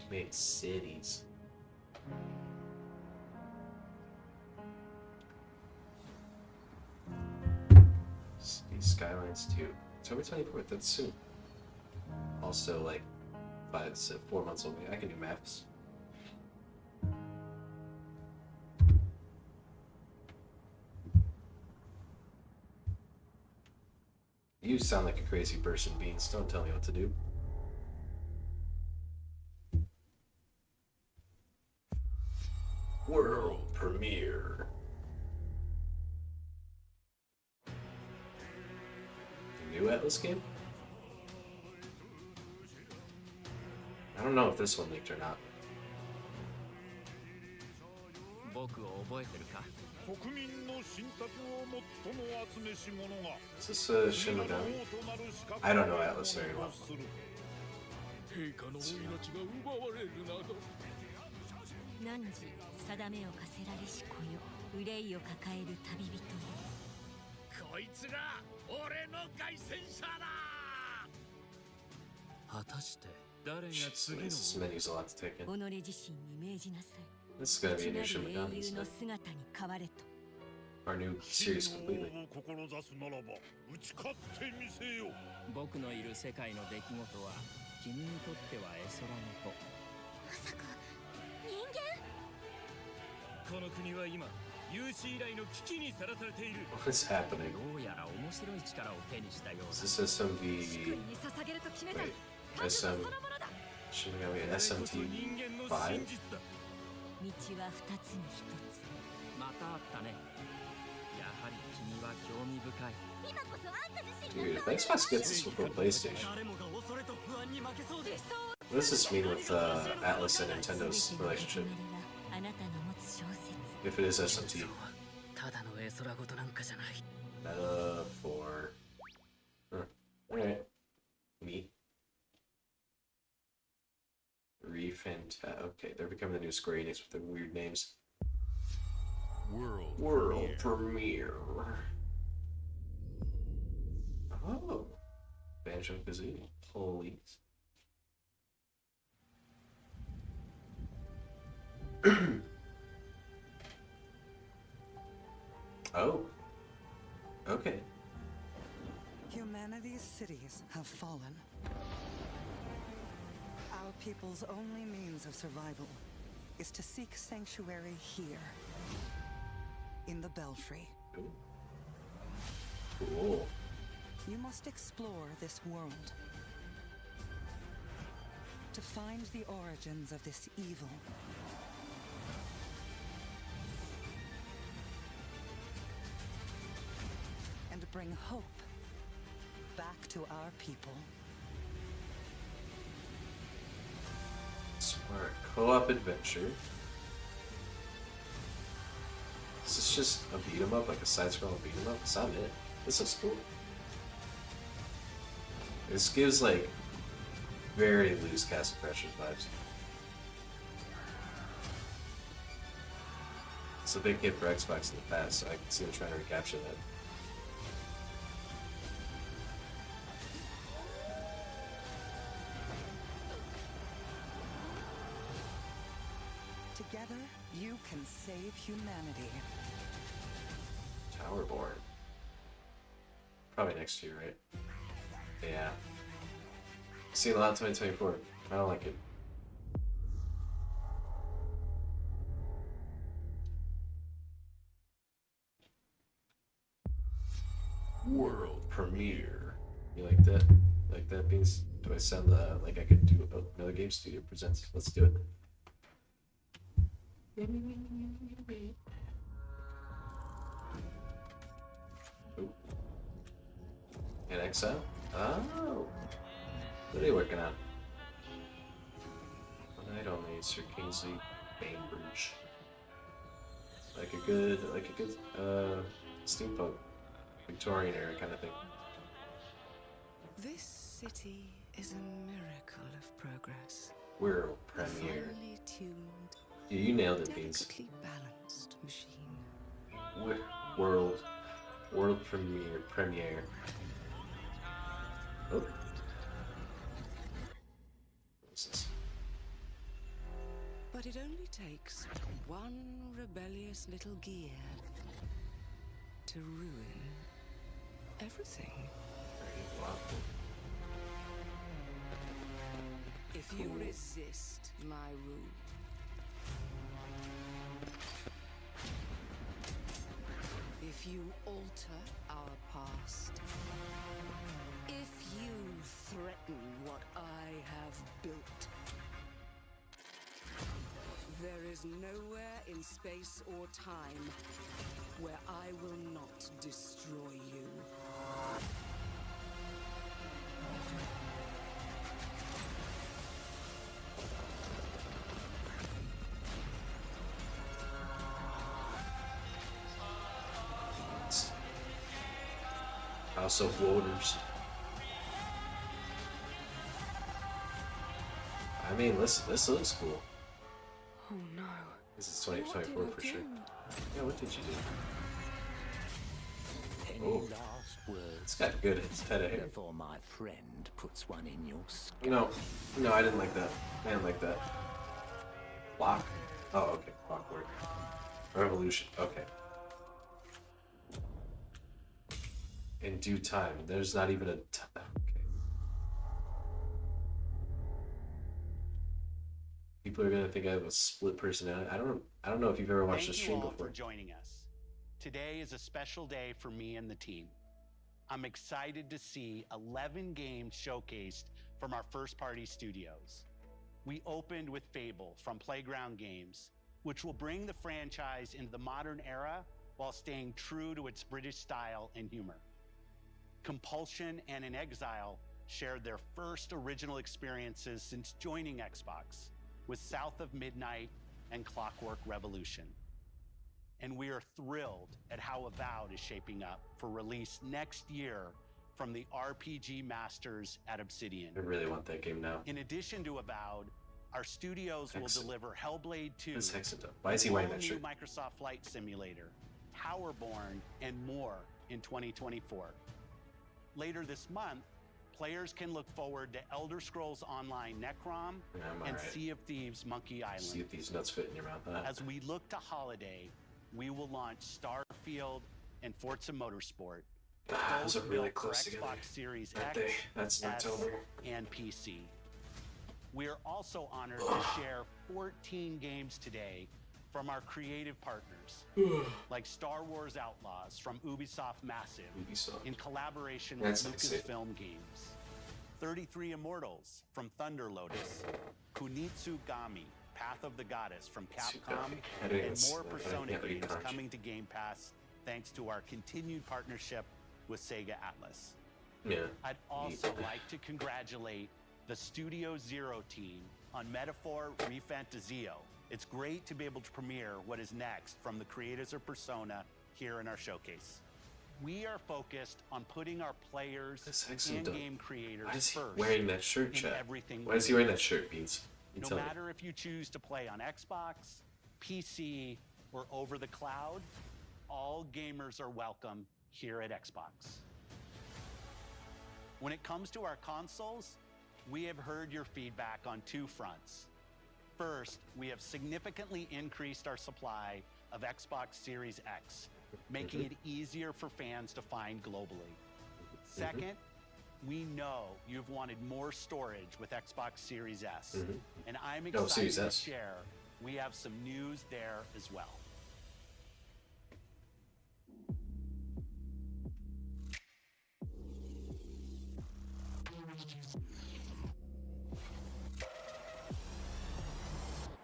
Made cities. City Skylines 2. October 24th, that's soon. Also, like, 4 months away. I can do maps. You sound like a crazy person, Beans. Don't tell me what to do. World premiere. The new Atlas game? don't know if this one leaked or not. Is this a Shin Megami? I don't know Atlas very well. Jeez, this menu's a lot to take in. This is gonna be a new Shin Megami, isn't it? Our new series completely. What is happening? Is this SMV? Wait, SM Shin Megami SMT5? Dude, if Xbox gets this before PlayStation. What does this mean with Atlas and Nintendo's relationship? If it is SMT. Metaphor. Huh. Alright. Me. Okay, they're becoming the new Square Enix with their weird names. World premiere. Oh. Banjo-Kazooie. Police. Oh. Okay. Humanity's cities have fallen. Our people's only means of survival is to seek sanctuary here, in the Belfry. Ooh. Cool. You must explore this world to find the origins of this evil. And bring hope back to our people. Smart co-op adventure. Is this just a beat 'em up, like a side-scrolling beat 'em up? That's not it. This looks cool. This gives like very loose Castle Crashers vibes. It's a big hit for Xbox in the past, so I can see them trying to recapture that. Together, you can save humanity. Towerborn. Probably next year, right? Yeah. See a lot in 2024. I don't like it. World premiere. You like that? Like that means, do I sound like I could do another game studio presents? Let's do it. Ooh. In Exile? Oh! What are they working on? One night only, Sir Kingsley Bainbridge. Like a good, steampunk, Victorian era kind of thing. This city is a miracle of progress. World premiere. Finely tuned, Yeah, you nailed it, Beans. delicately balanced machine. World premiere. Oh. What's this? But it only takes one rebellious little gear to ruin everything. If you resist my rule, if you alter our past, if you threaten what I have built, there is nowhere in space or time where I will not destroy you. House of Waters. I mean, listen, this looks cool. Oh no. This is 2024 for sure. Yeah, what did you do? Oh, last words it's got good head of hair. before my friend puts one in your skull? No, I didn't like that. I didn't like that. Block? Oh, okay. Clockwork. Revolution. Okay. In due time. There's not even a time. Okay. People are gonna think I have a split personality. I don't know if you've ever watched a stream before. Thank you all for joining us. Today is a special day for me and the team. I'm excited to see 11 games showcased from our first-party studios. We opened with Fable from Playground Games, which will bring the franchise into the modern era while staying true to its British style and humor. Compulsion and In Exile shared their first original experiences since joining Xbox with South of Midnight and Clockwork Revolution. And we are thrilled at how Avowed is shaping up for release next year from the RPG masters at Obsidian. I really want that game now. In addition to Avowed, our studios will deliver Hellblade 2, What's Hexen done? Why is he wearing that shirt? new Microsoft Flight Simulator, Towerborn, and more in 2024. Later this month, players can look forward to Elder Scrolls Online Necrom and Sea of Thieves Monkey Island. See if these nuts fit in your mouth. Huh? As we look to holiday, we will launch Starfield and Forza Motorsport. Those are really close for together. Xbox Series Aren't X, they? That's in S, October. and PC. We are also honored to share 14 games today from our creative partners, like Star Wars Outlaws from Ubisoft Massive, in collaboration with Lucasfilm Games. 33 Immortals from Thunder Lotus, Kunitsugami, Path of the Goddess from Capcom, and more Persona games coming to Game Pass thanks to our continued partnership with Sega Atlas. Yeah. I'd also like to congratulate the Studio Zero team on Metaphor Refantazio. It's great to be able to premiere what is next from the creators of Persona here in our showcase. We are focused on putting our players and game creators Why is he first wearing that shirt, in Chad? everything Why we is he do. wearing that shirt, Beans? No matter if you choose to play on Xbox, PC, or over the cloud, all gamers are welcome here at Xbox. When it comes to our consoles, we have heard your feedback on two fronts. First, we have significantly increased our supply of Xbox Series X, making it easier for fans to find globally. Second, we know you've wanted more storage with Xbox Series S, and I'm excited Series to S. share we have some news there as well.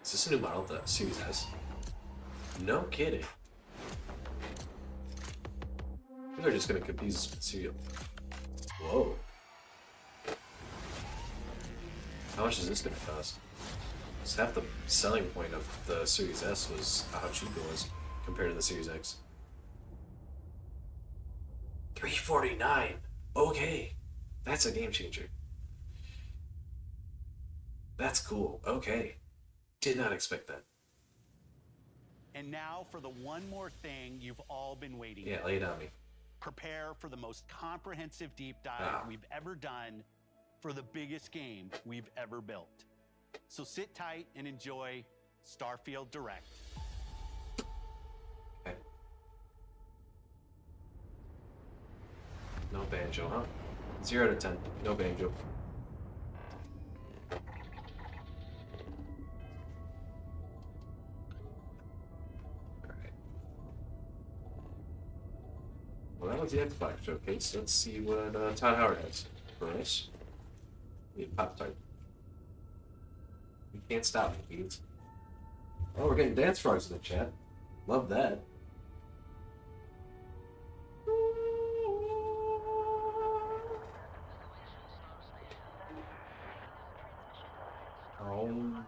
Is this a new model, the Series S? No kidding. They're just gonna confuse cereal. Whoa. How much is this gonna cost? It's half the selling point of the Series S was how cheap it was compared to the Series X. $349. Okay, that's a game changer. That's cool. Okay, did not expect that. And now for the one more thing you've all been waiting Yeah, for. lay it on me. Prepare for the most comprehensive deep dive we've ever done for the biggest game we've ever built. So sit tight and enjoy Starfield Direct. Okay. No banjo, huh? 0 out of 10. No banjo. Well, that was the Xbox showcase. Let's see what Todd Howard has for us. Need a Pop-Tart. You can't stop me, Beans. Oh, we're getting dance frogs in the chat. Love that. Oh.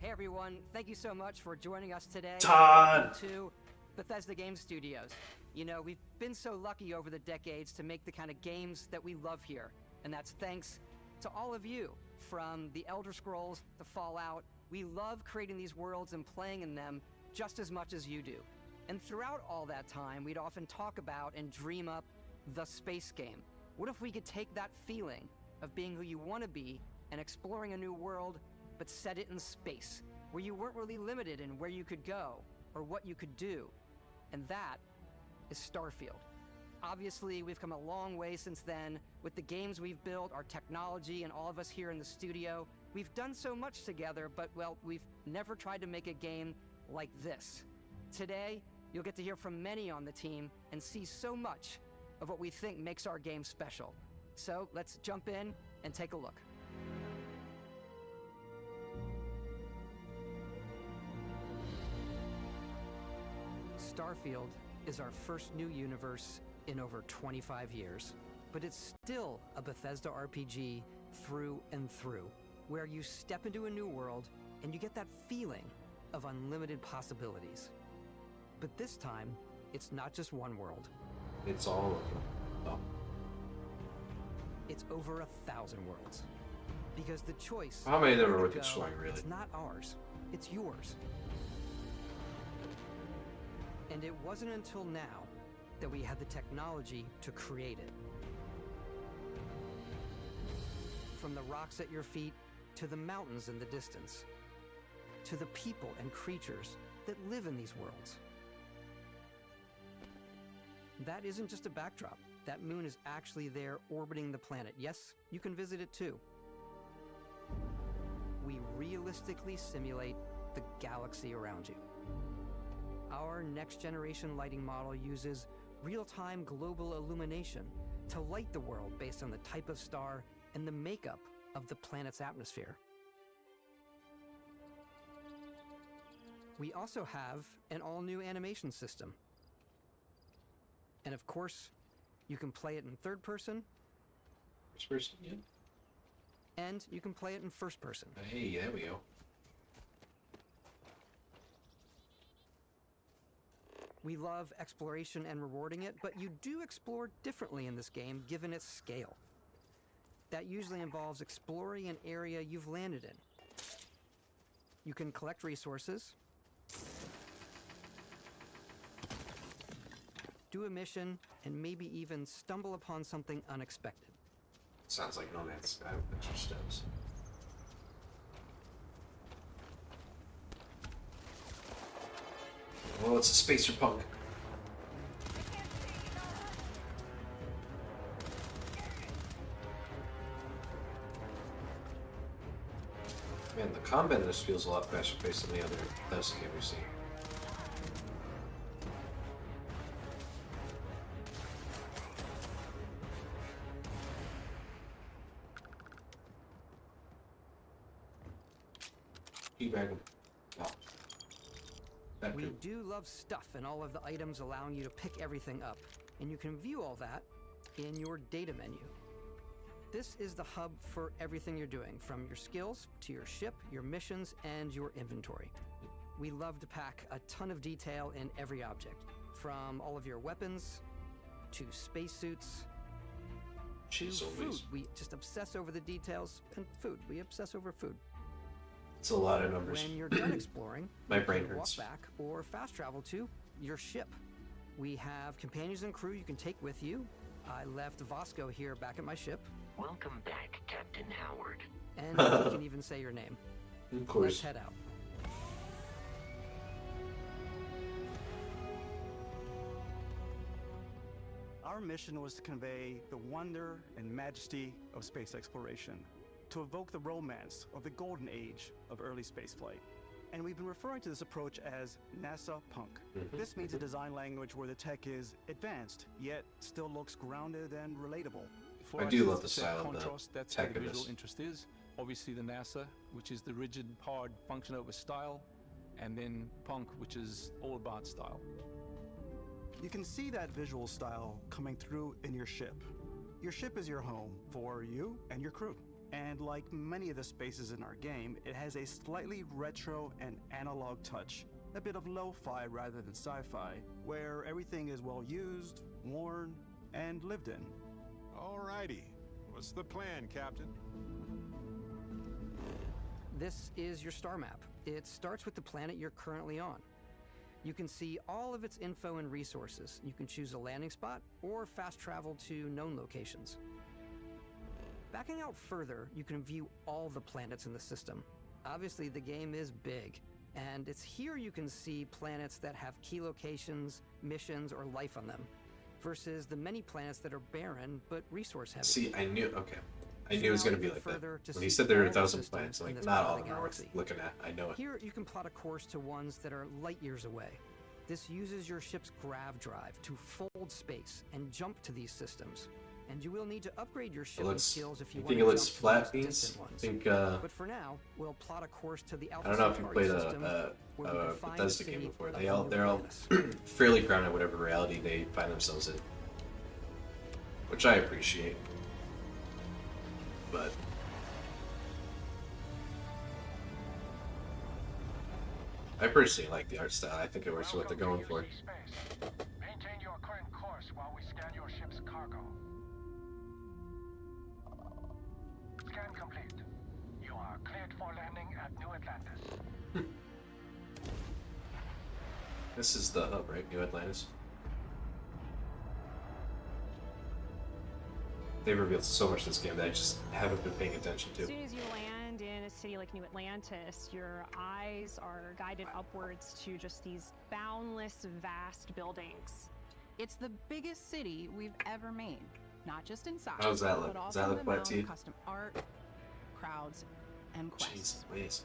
Hey everyone, thank you so much for joining us today. Todd! Welcome to Bethesda Game Studios. You know, we've been so lucky over the decades to make the kind of games that we love here. And that's thanks to all of you. From the Elder Scrolls to Fallout, we love creating these worlds and playing in them just as much as you do. And throughout all that time, we'd often talk about and dream up the space game. What if we could take that feeling of being who you want to be and exploring a new world, but set it in space, where you weren't really limited in where you could go or what you could do? And that is Starfield. Obviously, we've come a long way since then with the games we've built, our technology, and all of us here in the studio. We've done so much together, but, well, we've never tried to make a game like this. Today, you'll get to hear from many on the team and see so much of what we think makes our game special. So let's jump in and take a look. Starfield is our first new universe in over 25 years. But it's still a Bethesda RPG through and through, where you step into a new world and you get that feeling of unlimited possibilities. But this time, it's not just one world. It's all of them. Oh. It's over 1,000 worlds. Because the choice... How many of them are worth destroying, really? It's not ours. It's yours. And it wasn't until now that we had the technology to create it. From the rocks at your feet, to the mountains in the distance, to the people and creatures that live in these worlds. That isn't just a backdrop. That moon is actually there orbiting the planet. Yes, you can visit it too. We realistically simulate the galaxy around you. Our next-generation lighting model uses real-time global illumination to light the world based on the type of star and the makeup of the planet's atmosphere. We also have an all-new animation system. And of course, you can play it in third person. First person, yeah. And you can play it in first person. Hey, there we go. We love exploration and rewarding it, but you do explore differently in this game given its scale. That usually involves exploring an area you've landed in. You can collect resources, do a mission, and maybe even stumble upon something unexpected. Sounds like No Man's Sky with extra steps. Well, it's a spacer punk. Man, the combat in this feels a lot faster paced than the other Bethesda game we've seen. Teabag him. Wow. We do love stuff and all of the items allowing you to pick everything up, and you can view all that in your data menu. This is the hub for everything you're doing, from your skills to your ship, your missions, and your inventory. We love to pack a ton of detail in every object, from all of your weapons to spacesuits to food. We just obsess over the details, and food. We obsess over food. It's a lot of numbers. When you're done exploring, my brain you can hurts. walk back or fast travel to your ship. We have companions and crew you can take with you. I left Vasco here back at my ship. Welcome back, Captain Howard. And you can even say your name. Of course. Let's head out. Our mission was to convey the wonder and majesty of space exploration, to evoke the romance of the golden age of early spaceflight. And we've been referring to this approach as NASA Punk. This means a design language where the tech is advanced, yet still looks grounded and relatable. I do love the style of the that's tech where the of visual this. interest is. Obviously the NASA, which is the rigid, hard function over style, and then Punk, which is all about style. You can see that visual style coming through in your ship. Your ship is your home for you and your crew. And like many of the spaces in our game, it has a slightly retro and analog touch, a bit of lo-fi rather than sci-fi, where everything is well used, worn, and lived in. Alrighty. What's the plan, Captain? This is your star map. It starts with the planet you're currently on. You can see all of its info and resources. You can choose a landing spot or fast travel to known locations. Backing out further, you can view all the planets in the system. Obviously, the game is big, and it's here you can see planets that have key locations, missions, or life on them, versus the many planets that are barren but resource heavy. See, I knew it was going to be like that. When he said there are 1,000 planets, I'm like, not all of them are worth looking at. I know it. Here, you can plot a course to ones that are light years away. This uses your ship's grav drive to fold space and jump to these systems. And you will need to upgrade your ship skills if you want to jump to flat those beans? distant ones. I think, but for now, we'll plot a course to the Alpha I don't know if you Centauri played system, where we can find Bethesda the game city before. of They're all Atlantis. fairly grounded in whatever reality they find themselves in, which I appreciate. But I personally like the art style. I think it works for what they're going for. Maintain your current course while we scan your ship's cargo. Scan complete. You are cleared for landing at New Atlantis. This is the hub, right? New Atlantis. They revealed so much in this game that I just haven't been paying attention to. As soon as you land in a city like New Atlantis, your eyes are guided upwards to just these boundless, vast buildings. It's the biggest city we've ever made, not just in size, How does that look? but Does also that look the wet amount to you? of custom art, crowds, and quests. Jeez, Louise.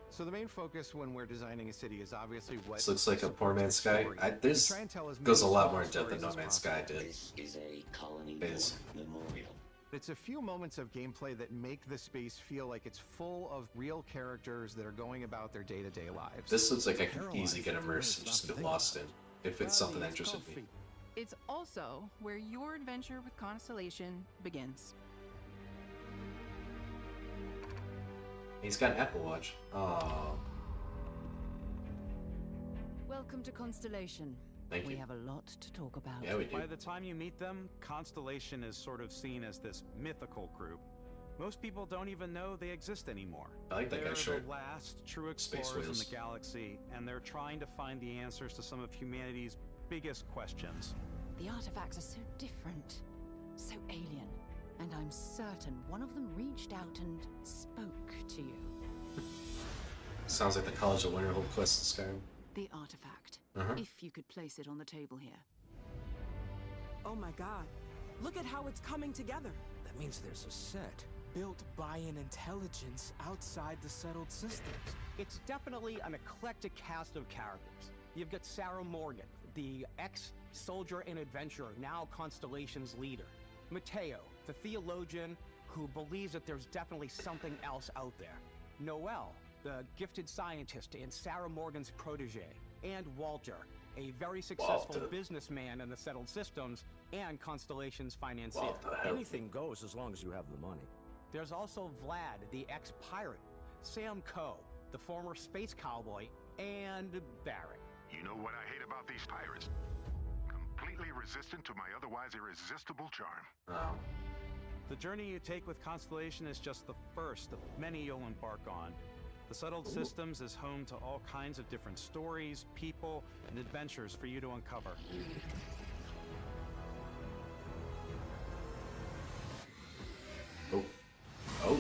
So the main focus when we're designing a city is obviously what... This looks like a Poor Man's Sky. This goes a lot more in depth than No Man's Sky did. This is a colony Is. memorial. It's a few moments of gameplay that make the space feel like it's full of real characters that are going about their day-to-day lives. This looks like I could easily get immersed and just get lost in, if it's something that interested me. It's also where your adventure with Constellation begins. He's got an Apple Watch. Oh, Welcome to Constellation. Thank We you. have a lot to talk about. Yeah, we do. By the time you meet them, Constellation is sort of seen as this mythical group. Most people don't even know they exist anymore. I like that They're guy's shirt. the last true Space explorers in whales. the galaxy, and they're trying to find the answers to some of humanity's biggest questions. The artifacts are so different, so alien, and I'm certain one of them reached out and spoke to you. Sounds like the College of Winterhold quest in Skyrim. The artifact, if you could place it on the table here. Oh my god. Look at how it's coming together. That means there's a set built by an intelligence outside the settled systems. It's definitely an eclectic cast of characters. You've got Sarah Morgan, the ex-soldier and adventurer, now Constellation's leader. Mateo, the theologian who believes that there's definitely something else out there. Noel, the gifted scientist and Sarah Morgan's protege. And Walter, a very successful Walter. businessman in the settled systems and Constellation's financier. Anything goes as long as you have the money. There's also Vlad, the ex-pirate, Sam Coe, the former space cowboy, and Barrett. You know what I hate about these pirates? Completely resistant to my otherwise irresistible charm. The journey you take with Constellation is just the first of many you'll embark on. The Settled Systems is home to all kinds of different stories, people, and adventures for you to uncover. Oh. Oh.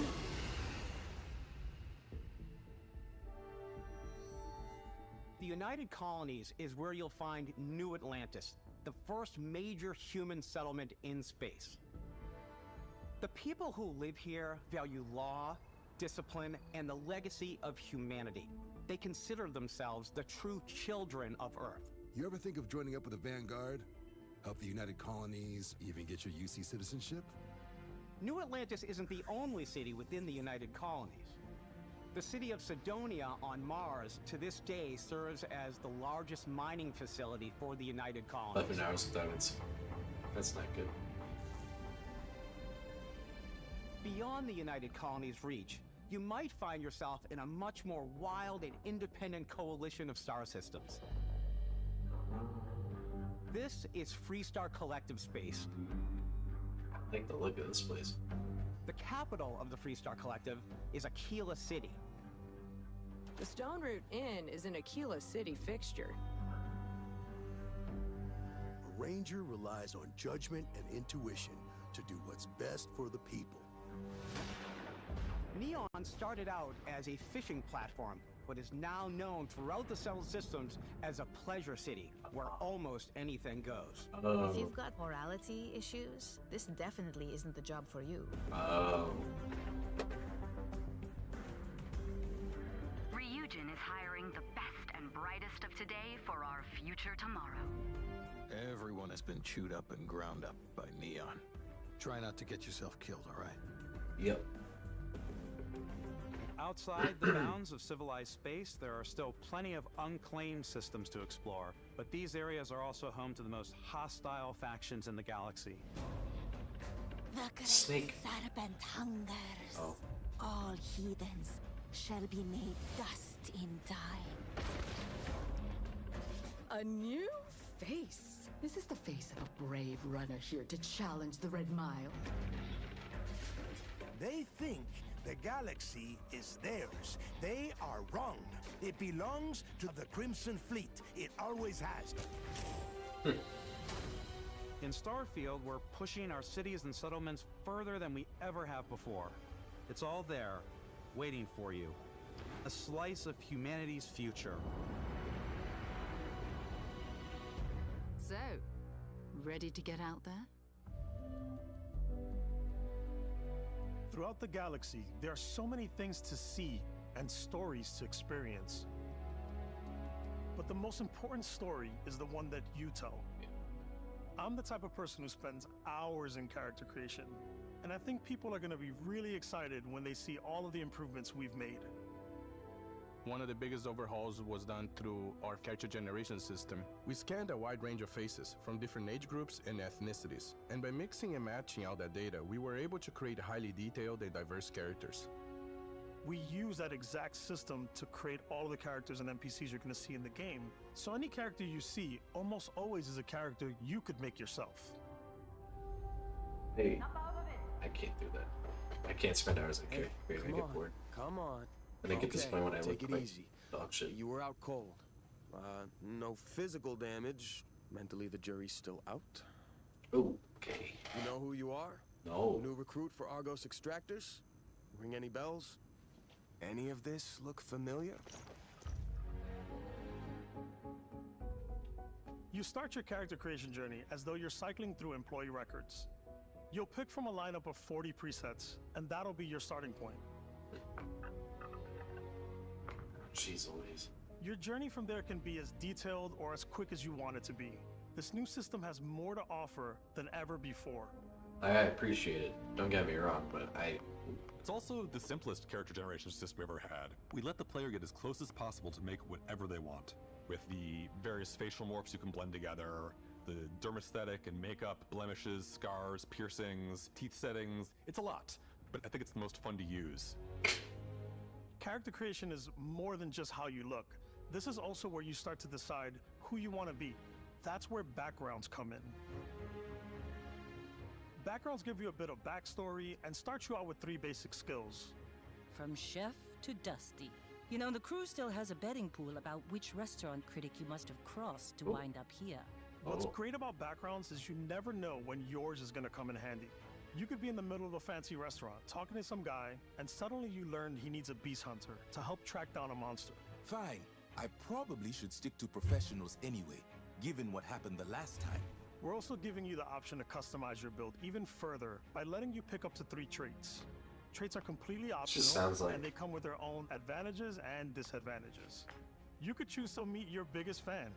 The United Colonies is where you'll find New Atlantis, the first major human settlement in space. The people who live here value law, discipline, and the legacy of humanity. They consider themselves the true children of Earth. You ever think of joining up with the Vanguard? Help the United Colonies, even get your UC citizenship? New Atlantis isn't the only city within the United Colonies. The city of Sidonia on Mars to this day serves as the largest mining facility for the United Colonies. 11 hours of diamonds. That's not good. beyond the United Colony's reach, you might find yourself in a much more wild and independent coalition of star systems. This is Freestar Collective Space. I like the look of this place. The capital of the Freestar Collective is Aquila City. The Stone Root Inn is an Aquila City fixture. A ranger relies on judgment and intuition to do what's best for the people. Neon started out as a fishing platform, but is now known throughout the settled systems as a pleasure city, where almost anything goes. If you've got morality issues, this definitely isn't the job for you. Ryujin is hiring the best and brightest of today for our future tomorrow. Everyone has been chewed up and ground up by Neon. Try not to get yourself killed, all right? Yep. Outside the bounds of civilized space, there are still plenty of unclaimed systems to explore, but these areas are also home to the most hostile factions in the galaxy. The great Snake. serpent hungers. Oh. All heathens shall be made dust in time. A new face. Is this the face of a brave runner here to challenge the Red Mile? They think the galaxy is theirs. They are wrong. It belongs to the Crimson Fleet. It always has. In Starfield, we're pushing our cities and settlements further than we ever have before. It's all there, waiting for you. A slice of humanity's future. So, ready to get out there? Throughout the galaxy, there are so many things to see and stories to experience. But the most important story is the one that you tell. I'm the type of person who spends hours in character creation, and I think people are going to be really excited when they see all of the improvements we've made. One of the biggest overhauls was done through our character generation system. We scanned a wide range of faces from different age groups and ethnicities, and by mixing and matching all that data, we were able to create highly detailed and diverse characters. We use that exact system to create all of the characters and NPCs you're going to see in the game, so any character you see almost always is a character you could make yourself. Hey, I can't do that. I can't spend hours on character creating. I get bored. Come on. I think at this point when I take look it like easy. dog shit. You were out cold. No physical damage. Mentally, the jury's still out. Okay. You know who you are? No. New recruit for Argos Extractors? Ring any bells? Any of this look familiar? You start your character creation journey as though you're cycling through employee records. You'll pick from a lineup of 40 presets, and that'll be your starting point. Jeez Louise. Your journey from there can be as detailed or as quick as you want it to be. This new system has more to offer than ever before. I appreciate it. Don't get me wrong, but It's also the simplest character generation system we ever had. We let the player get as close as possible to make whatever they want. With the various facial morphs you can blend together, the dermesthetic and makeup, blemishes, scars, piercings, teeth settings. It's a lot, but I think it's the most fun to use. Character creation is more than just how you look. This is also where you start to decide who you want to be. That's where backgrounds come in. Backgrounds give you a bit of backstory and start you out with 3 basic skills. From chef to Dusty. You know, the crew still has a betting pool about which restaurant critic you must have crossed to wind up here. What's great about backgrounds is you never know when yours is going to come in handy. You could be in the middle of a fancy restaurant talking to some guy, and suddenly you learn he needs a beast hunter to help track down a monster. Fine. I probably should stick to professionals anyway, given what happened the last time. We're also giving you the option to customize your build even further by letting you pick up to 3 traits. Traits are completely optional, and they come with their own advantages and disadvantages. You could choose to meet your biggest fan.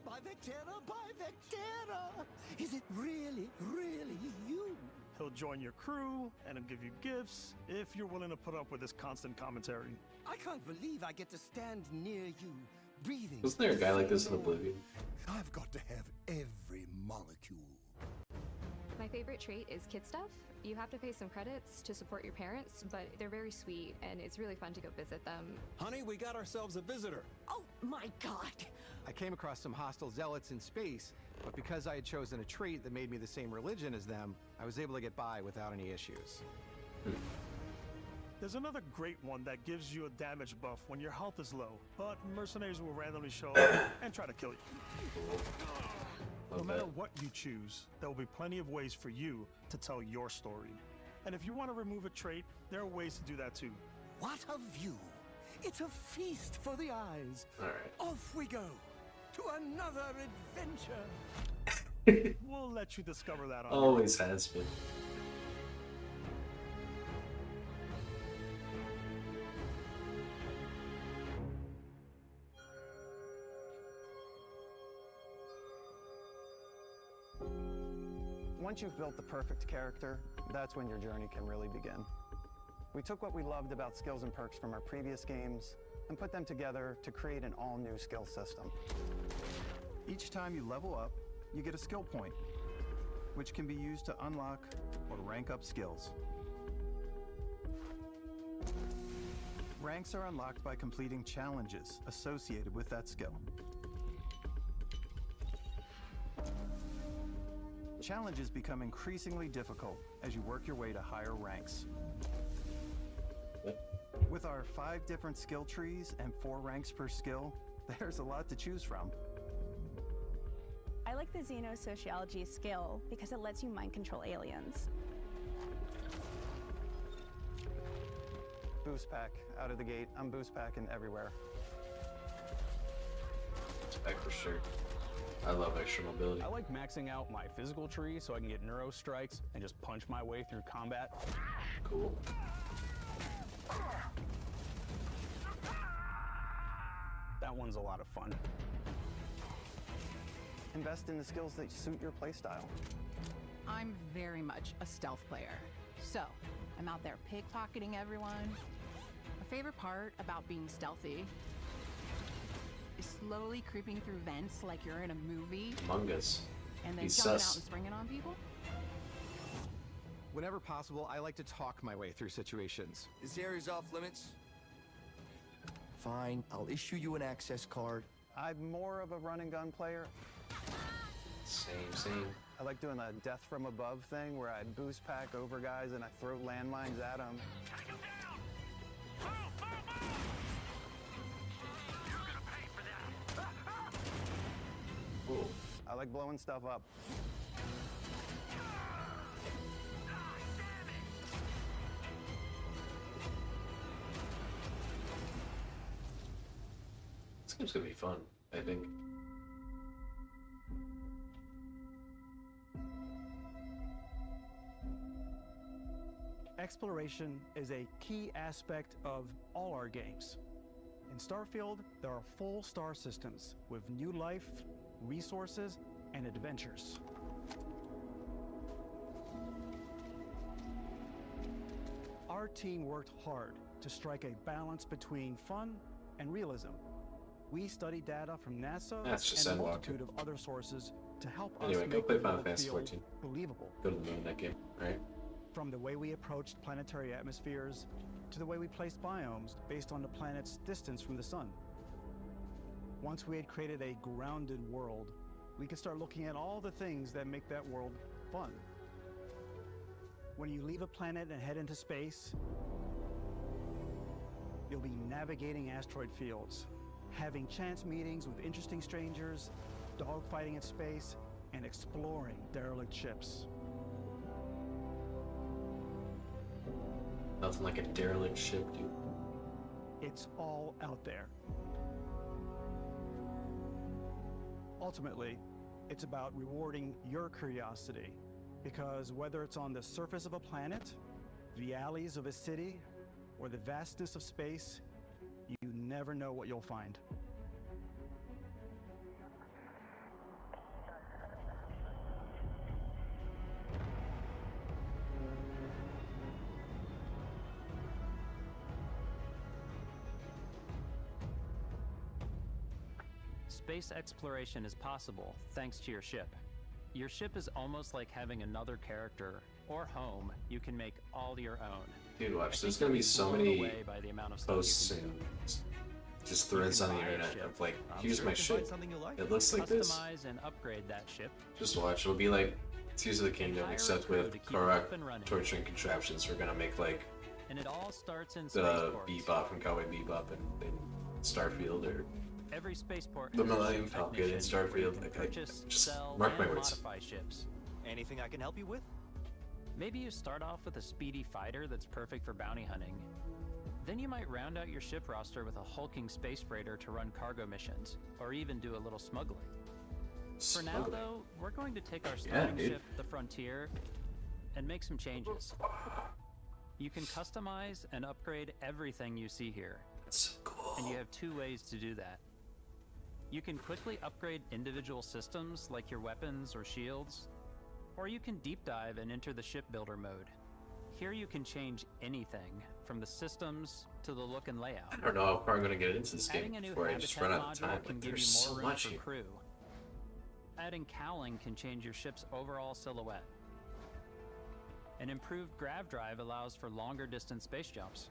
By Vectera, by Vectera! Is it really, really you? He'll join your crew, and he'll give you gifts, if you're willing to put up with his constant commentary. I can't believe I get to stand near you, breathing. Wasn't there a guy like this in Oblivion? I've got to have every molecule. My favorite trait is kid stuff. You have to pay some credits to support your parents, but they're very sweet, and it's really fun to go visit them. Honey, we got ourselves a visitor. Oh my god! I came across some hostile zealots in space, but because I had chosen a trait that made me the same religion as them, I was able to get by without any issues. There's another great one that gives you a damage buff when your health is low, but mercenaries will randomly show up and try to kill you. No matter what you choose, there will be plenty of ways for you to tell your story. And if you want to remove a trait, there are ways to do that too. What a view! It's a feast for the eyes. Alright. Off we go to another adventure. We'll let you discover that on Always has been. Once you've built the perfect character, that's when your journey can really begin. We took what we loved about skills and perks from our previous games and put them together to create an all-new skill system. Each time you level up, you get a skill point, which can be used to unlock or rank up skills. Ranks are unlocked by completing challenges associated with that skill. Challenges become increasingly difficult as you work your way to higher ranks. With our 5 different skill trees and 4 ranks per skill, there's a lot to choose from. I like the xenosociology skill because it lets you mind control aliens. Boost pack out of the gate. I'm boost packing everywhere. Back for sure. I love extra mobility. I like maxing out my physical tree so I can get neuro strikes and just punch my way through combat. Cool. That one's a lot of fun. Invest in the skills that suit your playstyle. I'm very much a stealth player. So, I'm out there pickpocketing everyone. My favorite part about being stealthy is slowly creeping through vents like you're in a movie. Among Us. And then He's jumping sus. out and springing on people. Whenever possible, I like to talk my way through situations. This area's off limits. Fine, I'll issue you an access card. I'm more of a run and gun player. Same. I like doing the death from above thing where I boost pack over guys and I throw landmines at them. Cool. I like blowing stuff up. This game's gonna be fun, I think. Exploration is a key aspect of all our games. In Starfield, there are full star systems with new life, resources, and adventures. Our team worked hard to strike a balance between fun and realism. We studied data from NASA That's just and a Endwalker. multitude of other sources to help Anyway, us go make play the Final world Fantasy feel 14. believable. Go to the moon in that game, right? From the way we approached planetary atmospheres to the way we placed biomes based on the planet's distance from the sun. Once we had created a grounded world, we could start looking at all the things that make that world fun. When you leave a planet and head into space, you'll be navigating asteroid fields, having chance meetings with interesting strangers, dogfighting in space, and exploring derelict ships. Nothing like a derelict ship, dude. It's all out there. Ultimately, it's about rewarding your curiosity, because whether it's on the surface of a planet, the alleys of a city, or the vastness of space, you never know what you'll find. Space exploration is possible thanks to your ship. Your ship is almost like having another character or home you can make all your own. Dude, watch. There's gonna be so many posts and just threads on the internet of like, here's my ship. It looks like this. Customize and upgrade that ship. Just watch. It'll be like Tears of the Kingdom, except with correct torturing contraptions. We're gonna make like And it all starts in the spaceports. Bebop from Cowboy Bebop and Starfield, or Every spaceport the has a Millennium ship Falcon in technician where you Starfield. can Like, purchase, just sell, mark my and words. modify ships. Anything I can help you with? Maybe you start off with a speedy fighter that's perfect for bounty hunting. Then you might round out your ship roster with a hulking space freighter to run cargo missions, or even do a little smuggling. For now, though, we're going to take our starting ship, the Frontier, and make some changes. You can customize and upgrade everything you see here. That's so cool. And you have two ways to do that. You can quickly upgrade individual systems like your weapons or shields, or you can deep dive and enter the shipbuilder mode. Here you can change anything, from the systems to the look and layout. I don't know how far I'm gonna get into this Adding game a new before I just habitat run out of module time. can Like, give there's you so more room much for here. crew. Adding cowling can change your ship's overall silhouette. An improved grav drive allows for longer distance space jumps.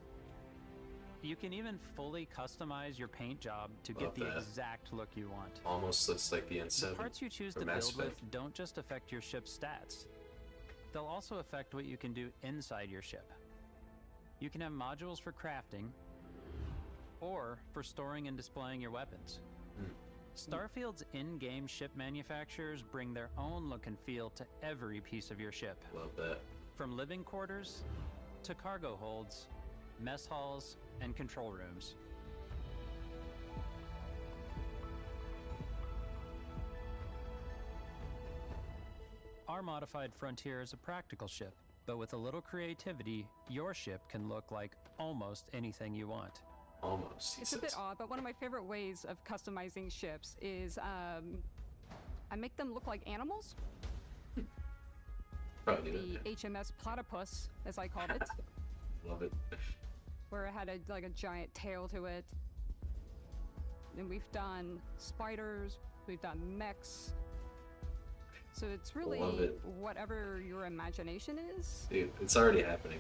You can even fully customize your paint job to get Love the that. exact look you want. Almost looks like the N7. The parts you choose from to Mass build Effect. with don't just affect your ship's stats. They'll also affect what you can do inside your ship. You can have modules for crafting, or for storing and displaying your weapons. Starfield's in-game ship manufacturers bring their own look and feel to every piece of your ship. Love that. From living quarters to cargo holds, mess halls, and control rooms. Our modified Frontier is a practical ship, but with a little creativity, your ship can look like almost anything you want. Almost. It's a bit odd, but one of my favorite ways of customizing ships is I make them look like animals. Probably The HMS Platypus, as I called it, Love it. where it had like a giant tail to it. And we've done spiders, we've done mechs. So it's really Love it. whatever your imagination is. Dude, it's already happening.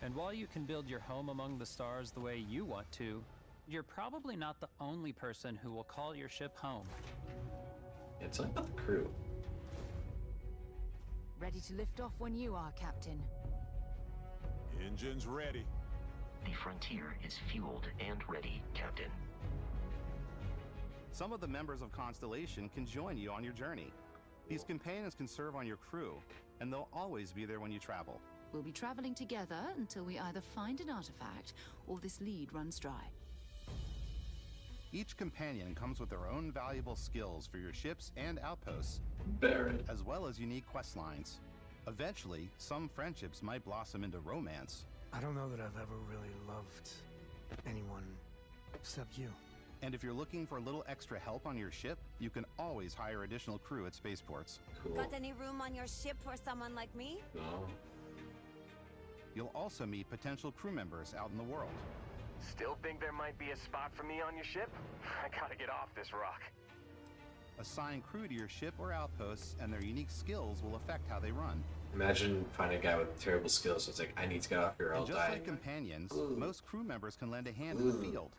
And while you can build your home among the stars the way you want to, you're probably not the only person who will call your ship home. Yeah, it's like about the crew. Ready to lift off when you are, Captain. Engines ready. The Frontier is fueled and ready, Captain. Some of the members of Constellation can join you on your journey. These companions can serve on your crew, and they'll always be there when you travel. We'll be traveling together until we either find an artifact or this lead runs dry. Each companion comes with their own valuable skills for your ships and outposts, Barrett. as well as unique quest lines. Eventually, some friendships might blossom into romance. I don't know that I've ever really loved anyone except you. And if you're looking for a little extra help on your ship, you can always hire additional crew at spaceports. Cool. Got any room on your ship for someone like me? No. You'll also meet potential crew members out in the world. Still think there might be a spot for me on your ship? I gotta get off this rock. Assign crew to your ship or outposts, and their unique skills will affect how they run. Imagine finding a guy with terrible skills. It's like, I need to get off here or I'll And just die. like companions, most crew members can lend a hand in the field.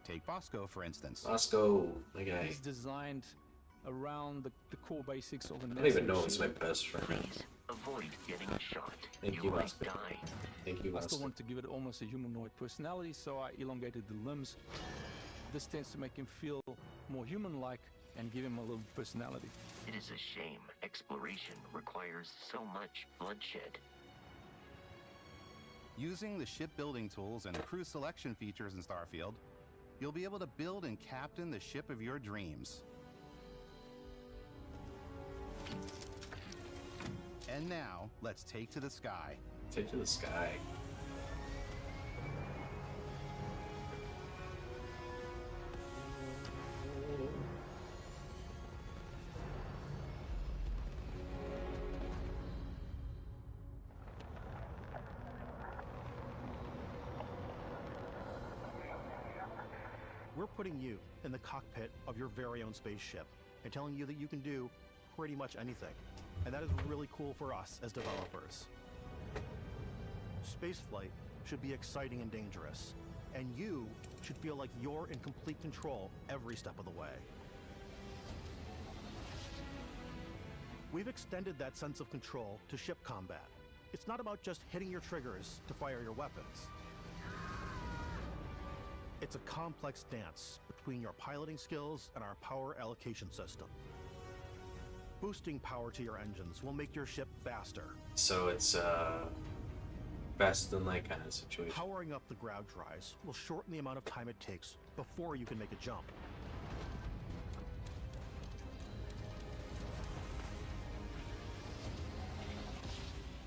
Take Bosco, for instance. Bosco, my guy. It's designed around the core basics of a I don't even know he's my best friend. Please avoid getting shot. Thank you you, might Bosco. die. Thank you, I still Bosco. want to give it almost a humanoid personality, so I elongated the limbs. This tends to make him feel more human-like and give him a little personality. It is a shame exploration requires so much bloodshed. Using the shipbuilding tools and crew selection features in Starfield, you'll be able to build and captain the ship of your dreams. And now, let's take to the sky. Take to the sky. We're putting you in the cockpit of your very own spaceship and telling you that you can do pretty much anything. And that is really cool for us as developers. Spaceflight should be exciting and dangerous, and you should feel like you're in complete control every step of the way. We've extended that sense of control to ship combat. It's not about just hitting your triggers to fire your weapons. It's a complex dance between your piloting skills and our power allocation system. Boosting power to your engines will make your ship faster. So it's faster than light kind of situation. Powering up the ground drives will shorten the amount of time it takes before you can make a jump.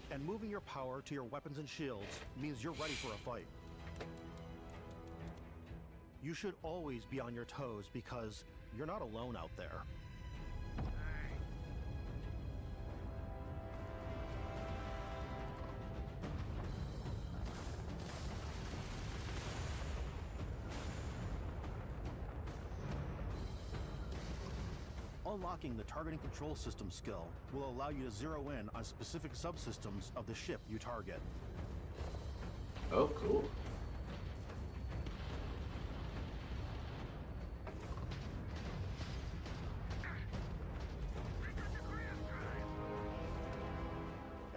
And moving your power to your weapons and shields means you're ready for a fight. You should always be on your toes because you're not alone out there. Unlocking the targeting control system skill will allow you to zero in on specific subsystems of the ship you target. Oh, cool.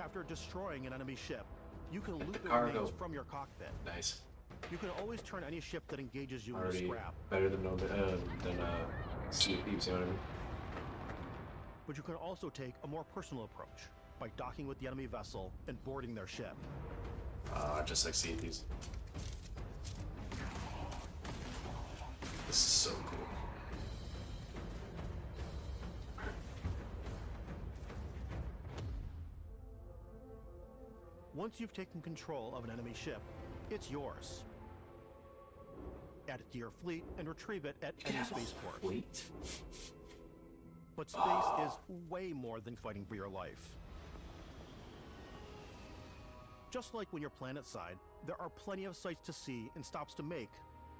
After destroying an enemy ship, you can loot the cargo remains from your cockpit. Nice. You can always turn any ship that engages you Already into scrap. better than Sea of Thieves, you know what I mean? But you can also take a more personal approach by docking with the enemy vessel and boarding their ship. Just like Sea of Thieves. This is so cool. Once you've taken control of an enemy ship, it's yours. Add it to your fleet and retrieve it at any spaceport. Fleet? But space is way more than fighting for your life. Just like when you're planetside, there are plenty of sights to see and stops to make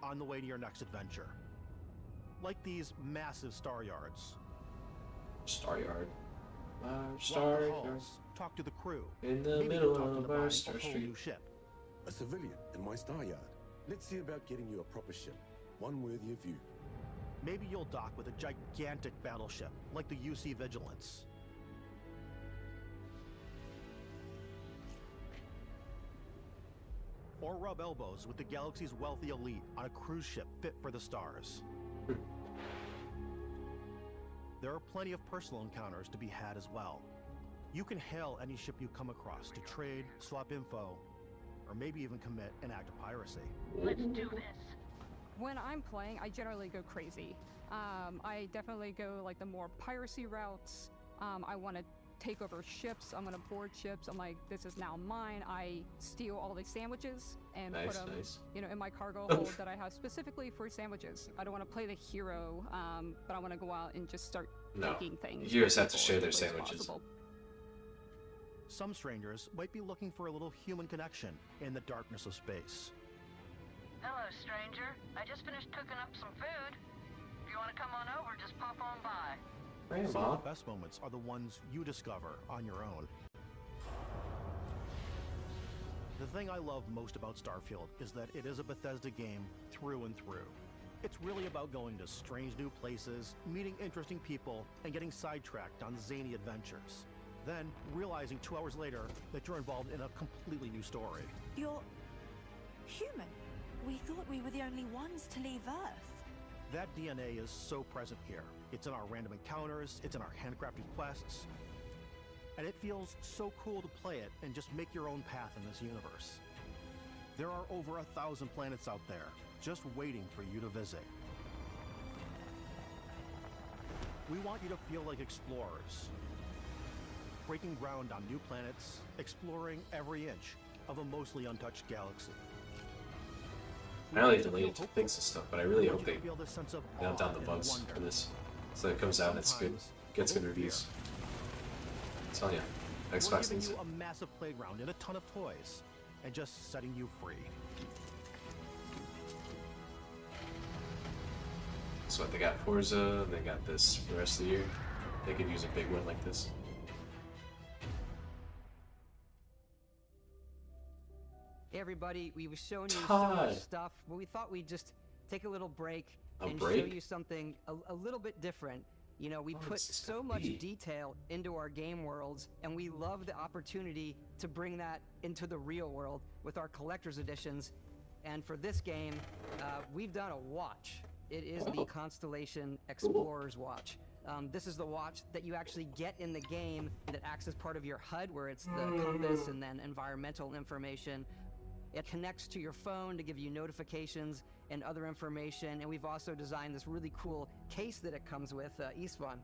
on the way to your next adventure. Like these massive star yards. Star yard. Walk Star the yard. halls, talk to the crew. In the Maybe middle you'll talk to of the our buying Star a whole Street. new ship. A civilian in my star yard. Let's see about getting you a proper ship, one worthy of you. Maybe you'll dock with a gigantic battleship, like the UC Vigilance. Or rub elbows with the galaxy's wealthy elite on a cruise ship fit for the stars. There are plenty of personal encounters to be had as well. You can hail any ship you come across to trade, swap info, or maybe even commit an act of piracy. Let's do this. When I'm playing, I generally go crazy. I definitely go like the more piracy routes. I want to take over ships. I'm going to board ships. I'm like, this is now mine. I steal all the sandwiches and put them, you know, in my cargo hold that I have specifically for sandwiches. I don't want to play the hero, but I want to go out and just start taking things. Heroes have to share their sandwiches. Some strangers might be looking for a little human connection in the darkness of space. Hello, stranger. I just finished cooking up some food. If you want to come on over, just pop on by. Some of the best moments are the ones you discover on your own. The thing I love most about Starfield is that it is a Bethesda game through and through. It's really about going to strange new places, meeting interesting people, and getting sidetracked on zany adventures. Then, realizing 2 hours later that you're involved in a completely new story. You're human. We thought we were the only ones to leave Earth. That DNA is so present here. It's in our random encounters, it's in our handcrafted quests, and it feels so cool to play it and just make your own path in this universe. There are over 1,000 planets out there, just waiting for you to visit. We want you to feel like explorers, breaking ground on new planets, exploring every inch of a mostly untouched galaxy. I know they delayed things and stuff, but I really hope they nail down the bugs for this, so it comes out and it's good, gets good reviews. I'm telling you, Xbox We're giving needs you it. a massive playground and a ton of toys, and just setting you free. So what, they got Forza, and they got this for the rest of the year. They could use a big one like this. Hey everybody, we were showing you so Todd. much stuff, but we thought we'd just take a little break and show break? you something a little bit different. You know, we put what's this so gonna much be? detail into our game worlds, and we love the opportunity to bring that into the real world with our collector's editions. And for this game, we've done a watch. It is the Constellation Explorer's Watch. This is the watch that you actually get in the game that acts as part of your HUD, where it's the compass and then environmental information. It connects to your phone to give you notifications and other information, and we've also designed this really cool case that it comes with, Istvan.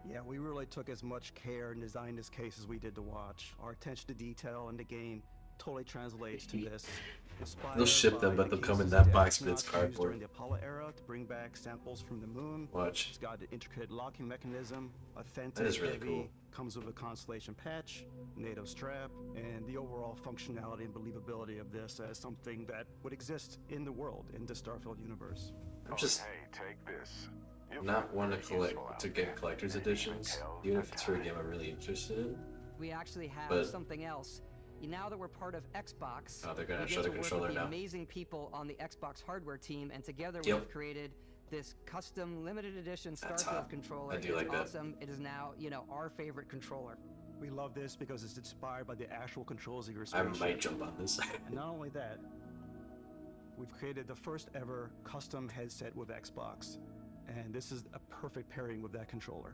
Yeah, we really took as much care in designing this case as we did the watch. Our attention to detail in the game totally translates to this. They'll ship them, but they'll come in cases that the box, but astronauts it's used cardboard. during the Apollo era to bring back samples from the moon. Watch. It's got an intricate locking mechanism, authentic, That is really heavy, cool. comes with a Constellation patch, NATO strap, and the overall functionality and believability of this as something that would exist in the world, in the Starfield universe. I'm just take this. not one to get collector's editions, even if it's for a game I'm really interested in. We actually have But- something else. Now that we're part of Xbox, Oh, they're gonna we show get the to work controller with the now. amazing people on the Xbox hardware team, and together Yep. we've created this custom limited edition That's Starfield hot. controller. I do It's like that. awesome. It is now, you know, our favorite controller. We love this because it's inspired by the actual controls of your I spaceship. might jump on this. And not only that, we've created the first ever custom headset with Xbox. And this is a perfect pairing with that controller.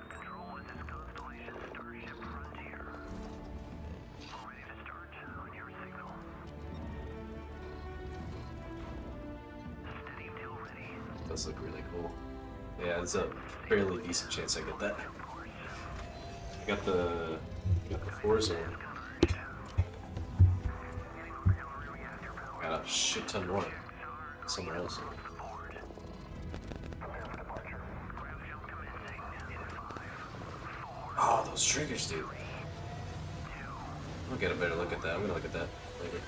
Control, this is Constellation Starship Frontier. Ready to start on your signal. Steady till ready. Does look really cool. Yeah, it's a fairly decent chance I get that. I got the Forza. Got a shit ton more somewhere else. Oh, those triggers, dude. I'll get a better look at that. I'm gonna look at that later.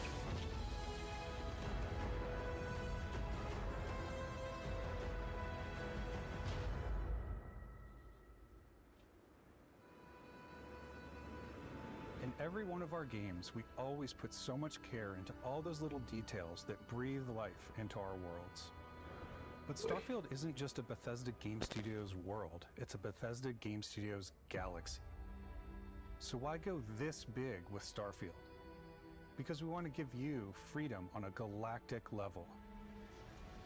In every one of our games, we always put so much care into all those little details that breathe life into our worlds. But Starfield isn't just a Bethesda Game Studios world, it's a Bethesda Game Studios galaxy. So why go this big with Starfield? Because we want to give you freedom on a galactic level.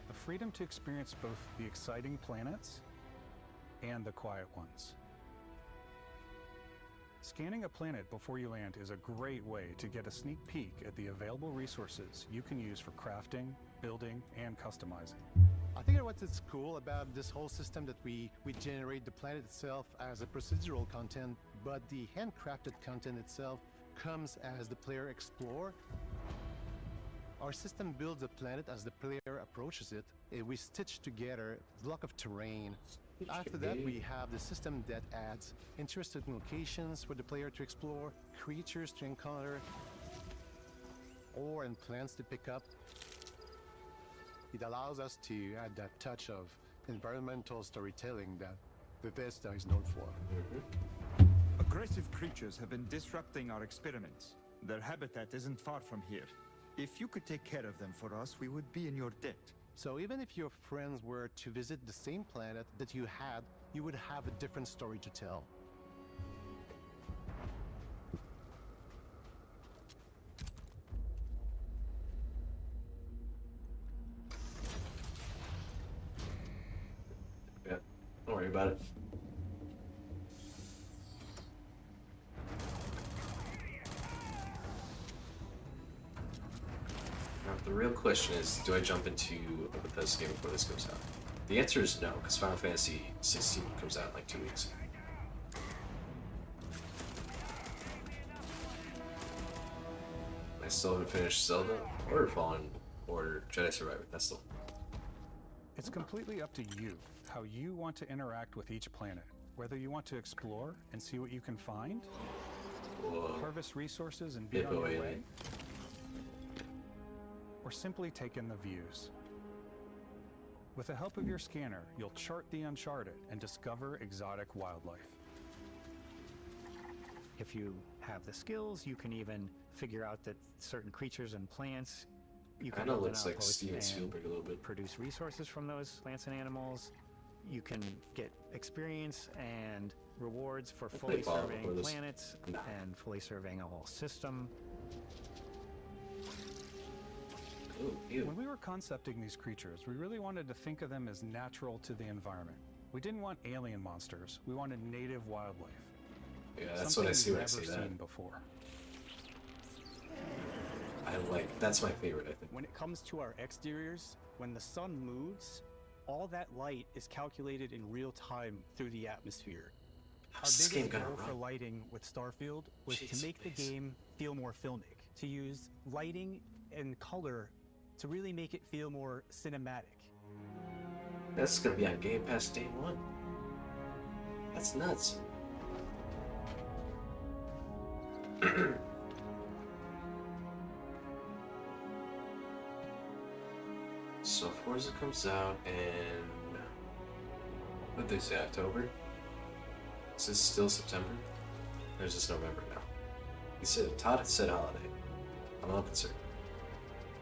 The freedom to experience both the exciting planets and the quiet ones. Scanning a planet before you land is a great way to get a sneak peek at the available resources you can use for crafting, building, and customizing. I think that what's cool about this whole system that we generate the planet itself as a procedural content, but the handcrafted content itself comes as the player explore. Our system builds the planet as the player approaches it. We stitch together a block of terrain. After that, we have the system that adds interesting locations for the player to explore, creatures to encounter, ore and plants to pick up. It allows us to add that touch of environmental storytelling that Bethesda is known for. Aggressive creatures have been disrupting our experiments. Their habitat isn't far from here. If you could take care of them for us, we would be in your debt. So even if your friends were to visit the same planet that you had, you would have a different story to tell. Yeah, don't worry about it. Now, the real question is, do I jump into a Bethesda game before this comes out? The answer is no, because Final Fantasy 16 comes out in like 2 weeks. I still haven't finished Zelda or Fallen or Jedi Survivor. That's the It's completely up to you how you want to interact with each planet. Whether you want to explore and see what you can find, harvest resources and be on your way, or simply take in the views. With the help of your scanner, you'll chart the uncharted and discover exotic wildlife. If you have the skills, you can even figure out that certain creatures and plants, you can Kinda build an looks like outpost Steven and Spielberg a little bit. produce resources from those plants and animals. You can get experience and rewards for fully played Fallout surveying before this. planets and fully surveying a whole system. Ooh, ew. When we were concepting these creatures, we really wanted to think of them as natural to the environment. We didn't want alien monsters. We wanted native wildlife. Yeah, that's Something what I see we've when I see never that. seen before. That's my favorite, I think. When it comes to our exteriors, when the sun moves, all that light is calculated in real time through the atmosphere. Our How's this game biggest gonna goal for run? lighting with Starfield was Jeez to make the Louise. game feel more filmic, to use lighting and color to really make it feel more cinematic. That's gonna be on Game Pass day one. That's nuts. So Forza comes out in, what did they say, October? Is this still September? Or is this November now? Todd said holiday. I'm a little concerned.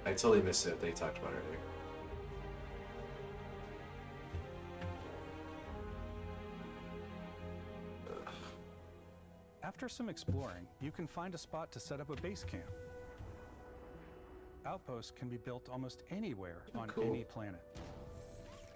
I totally missed it. They talked about it earlier. After some exploring, you can find a spot to set up a base camp. Outposts can be built almost anywhere on cool. any planet.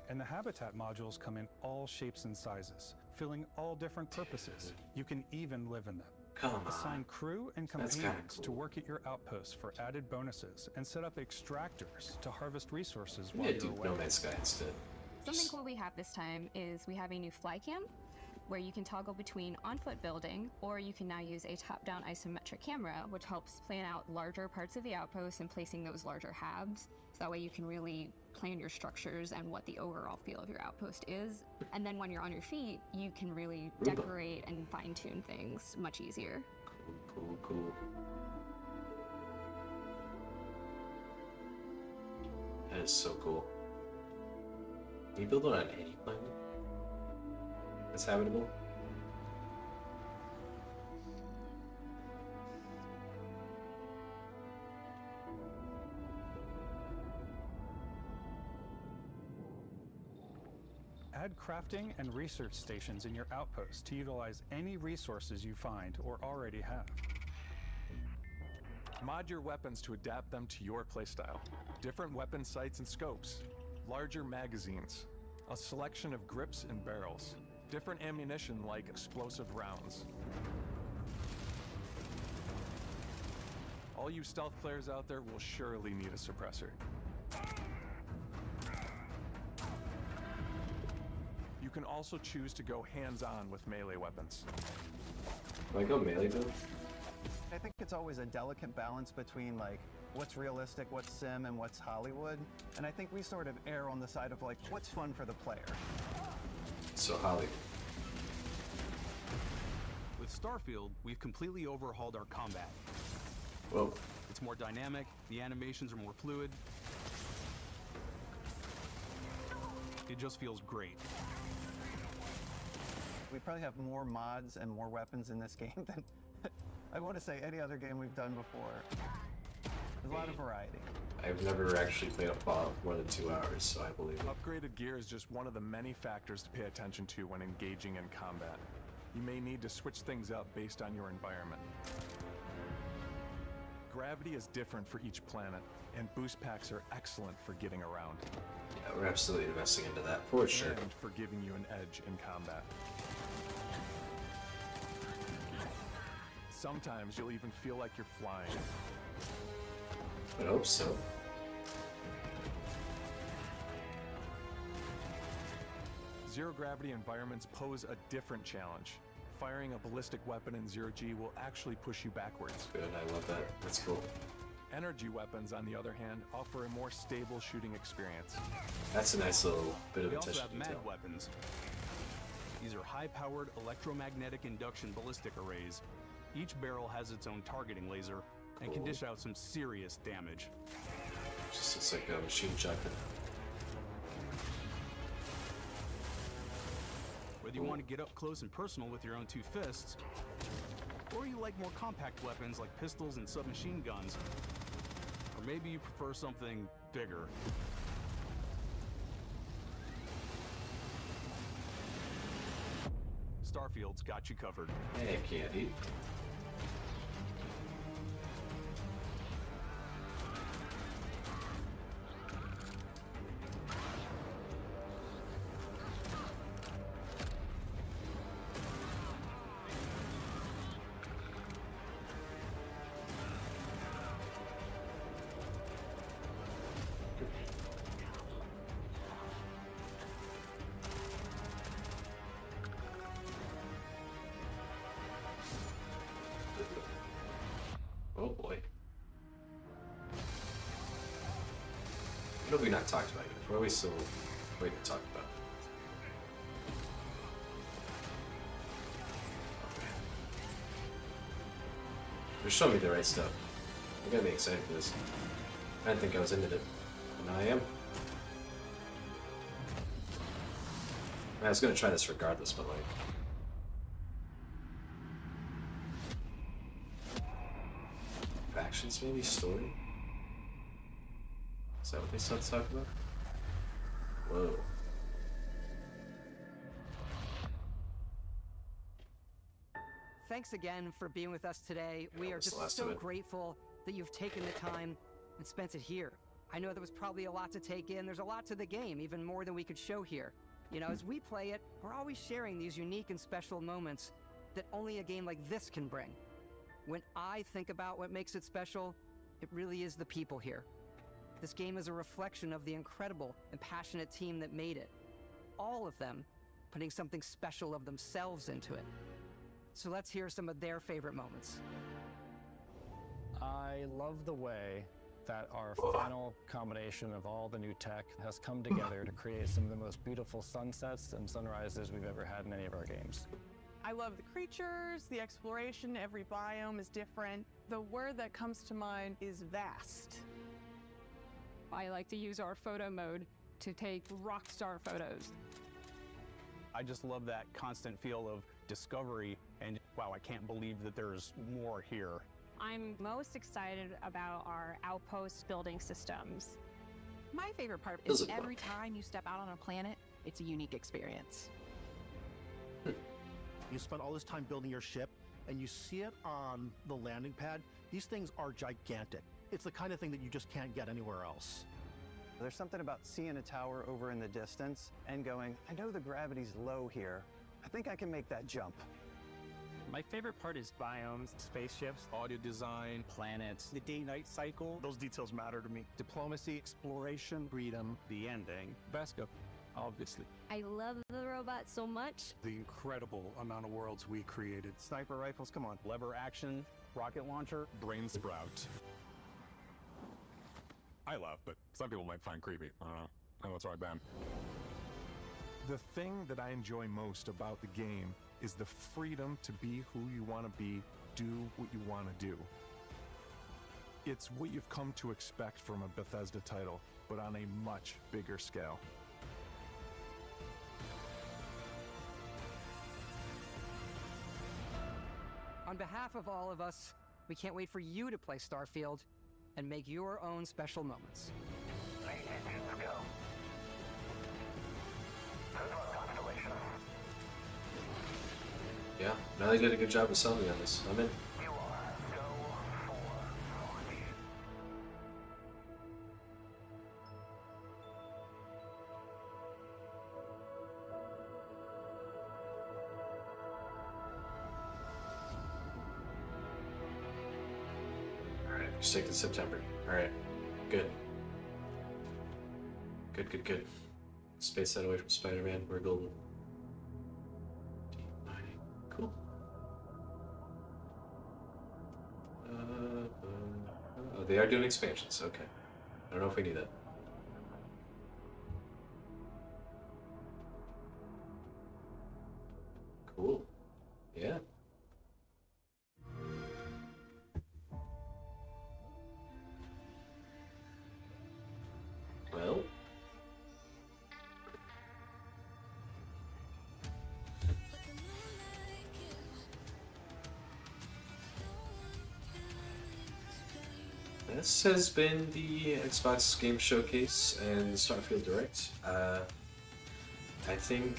And the habitat modules come in all shapes and sizes, filling all different purposes. You can even live in them. Come on. Assign crew and That's kinda companions to cool. work at your outposts for added bonuses, and set up extractors to harvest resources Yeah, while you're do away. No Man's Sky instead. Something cool we have this time is we have a new fly cam where you can toggle between on-foot building, or you can now use a top-down isometric camera, which helps plan out larger parts of the outpost and placing those larger halves. So that way you can really plan your structures and what the overall feel of your outpost is. And then when you're on your feet, you can really decorate and fine-tune things much easier. Cool. That is so cool. Can you build it on any planet that's habitable? Add crafting and research stations in your outpost to utilize any resources you find or already have. Mod your weapons to adapt them to your playstyle. Different weapon sights and scopes, larger magazines, a selection of grips and barrels, different ammunition like explosive rounds. All you stealth players out there will surely need a suppressor. You can also choose to go hands-on with melee weapons. Do I go melee though? I think it's always a delicate balance between like what's realistic, what's sim, and what's Hollywood. And I think we sort of err on the side of like what's fun for the player. So Hollywood. With Starfield, we've completely overhauled our combat. Whoa. It's more dynamic, the animations are more fluid. It just feels great. We probably have more mods and more weapons in this game than I want to say any other game we've done before. There's a lot of variety. I've never actually played a Fallout for more than 2 hours, so I believe it. Upgraded gear is just one of the many factors to pay attention to when engaging in combat. You may need to switch things up based on your environment. Gravity is different for each planet, and boost packs are excellent for getting around. Yeah, we're absolutely investing into that for sure. And for giving you an edge in combat. Sometimes you'll even feel like you're flying. I hope so. Zero gravity environments pose a different challenge. Firing a ballistic weapon in zero G will actually push you backwards. Good, I love that. That's cool. Energy weapons, on the other hand, offer a more stable shooting experience. That's a nice little bit of We also attention have to detail. MAD weapons. These are high-powered electromagnetic induction ballistic arrays. Each barrel has its own targeting laser and can Cool. dish out some serious damage. Just looks like a machine shotgun. Whether you want to get up close and personal with your own two fists, or you like more compact weapons like pistols and submachine guns, or maybe you prefer something bigger. Starfield's got you covered. Hey, Candy. Oh boy. What have we not talked about yet? What are we still waiting to talk about? They're showing me the right stuff. I gotta be excited for this. I didn't think I was into it. But now I am. I was gonna try this regardless, but like... Factions maybe? Story? Is that what they still talk about? Whoa. Thanks again for being with us today. We are was the just last so of it. grateful that you've taken the time and spent it here. I know there was probably a lot to take in. There's a lot to the game, even more than we could show here. You know, as we play it, we're always sharing these unique and special moments that only a game like this can bring. When I think about what makes it special, it really is the people here. This game is a reflection of the incredible and passionate team that made it. All of them putting something special of themselves into it. So let's hear some of their favorite moments. I love the way that our final combination of all the new tech has come together to create some of the most beautiful sunsets and sunrises we've ever had in any of our games. I love the creatures, the exploration, every biome is different. The word that comes to mind is vast. I like to use our photo mode to take rock star photos. I just love that constant feel of discovery and wow, I can't believe that there's more here. I'm most excited about our outpost building systems. My favorite part Those is are fun. every time you step out on a planet, it's a unique experience. You spend all this time building your ship, and you see it on the landing pad. These things are gigantic. It's the kind of thing that you just can't get anywhere else. There's something about seeing a tower over in the distance and going, I know the gravity's low here. I think I can make that jump. My favorite part is biomes, spaceships, audio design, planets, The day-night cycle, those details matter to me. Diplomacy, exploration, freedom, the ending, Vasco, obviously. I love the robot so much. The incredible amount of worlds we created. Sniper rifles, come on. Lever action, rocket launcher, Brain sprout. I laugh, but some people might find creepy. I don't know. I know it's right, Ben. The thing that I enjoy most about the game is the freedom to be who you want to be, do what you want to do. It's what you've come to expect from a Bethesda title, but on a much bigger scale. On behalf of all of us, we can't wait for you to play Starfield and make your own special moments. Yeah, no, they did a good job of selling me on this. I'm in. Alright, 6th of September. Alright, good. Good. Space that away from Spider-Man. We're golden. Cool. Oh, they are doing expansions. Okay. I don't know if we need that. Cool. Yeah. Well. this has been the Xbox Game Showcase and Starfield Direct. I think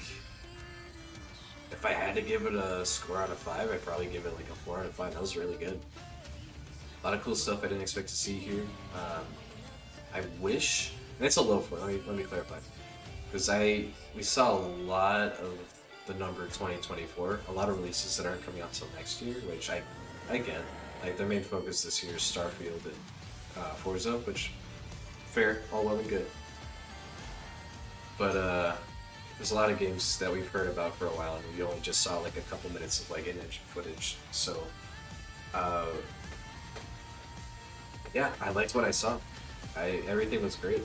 if I had to give it a score out of 5, I'd probably give it like a 4 out of 5. That was really good. A lot of cool stuff I didn't expect to see here. I wish, and it's a low 4. Let me clarify, because we saw a lot of the number 2024, a lot of releases that aren't coming out until next year, which I get. Like, their main focus this year is Starfield and Forza, which, fair, all well and good. But there's a lot of games that we've heard about for a while, and we only just saw like a couple minutes of like in-engine footage. So, yeah, I liked what I saw. Everything was great.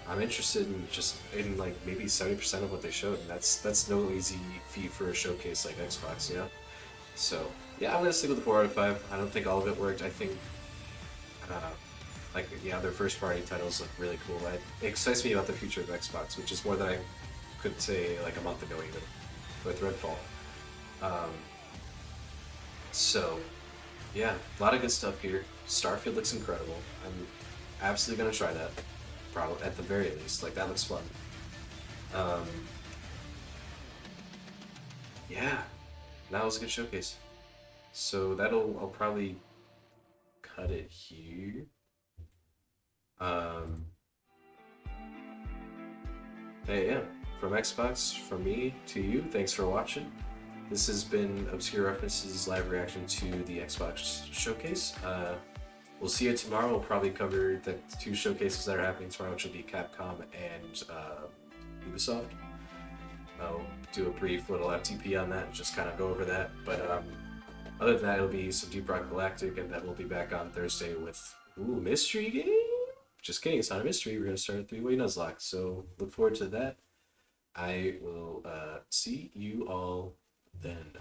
I'm interested in like maybe 70% of what they showed, and that's no easy feat for a showcase like Xbox, you know. So yeah, I'm gonna stick with the 4 out of 5. I don't think all of it worked. I think like yeah, their first party titles look really cool. It excites me about the future of Xbox, which is more than I could say like a month ago even with Redfall. So yeah, a lot of good stuff here. Starfield looks incredible. I'm absolutely gonna try that. Probably at the very least, like that looks fun. Yeah, that was a good showcase. So I'll probably cut it here. Hey, yeah, from Xbox, from me to you, thanks for watching. This has been Obscure References live reaction to the Xbox showcase. We'll see you tomorrow. We'll probably cover the 2 showcases that are happening tomorrow, which will be Capcom and Ubisoft. I'll do a brief little FTP on that and just kind of go over that. But other than that, it'll be some Deep Rock Galactic, and then we'll be back on Thursday with mystery game. Just kidding, it's not a mystery. We're gonna start a 3-way Nuzlocke, so look forward to that. I will see you all then.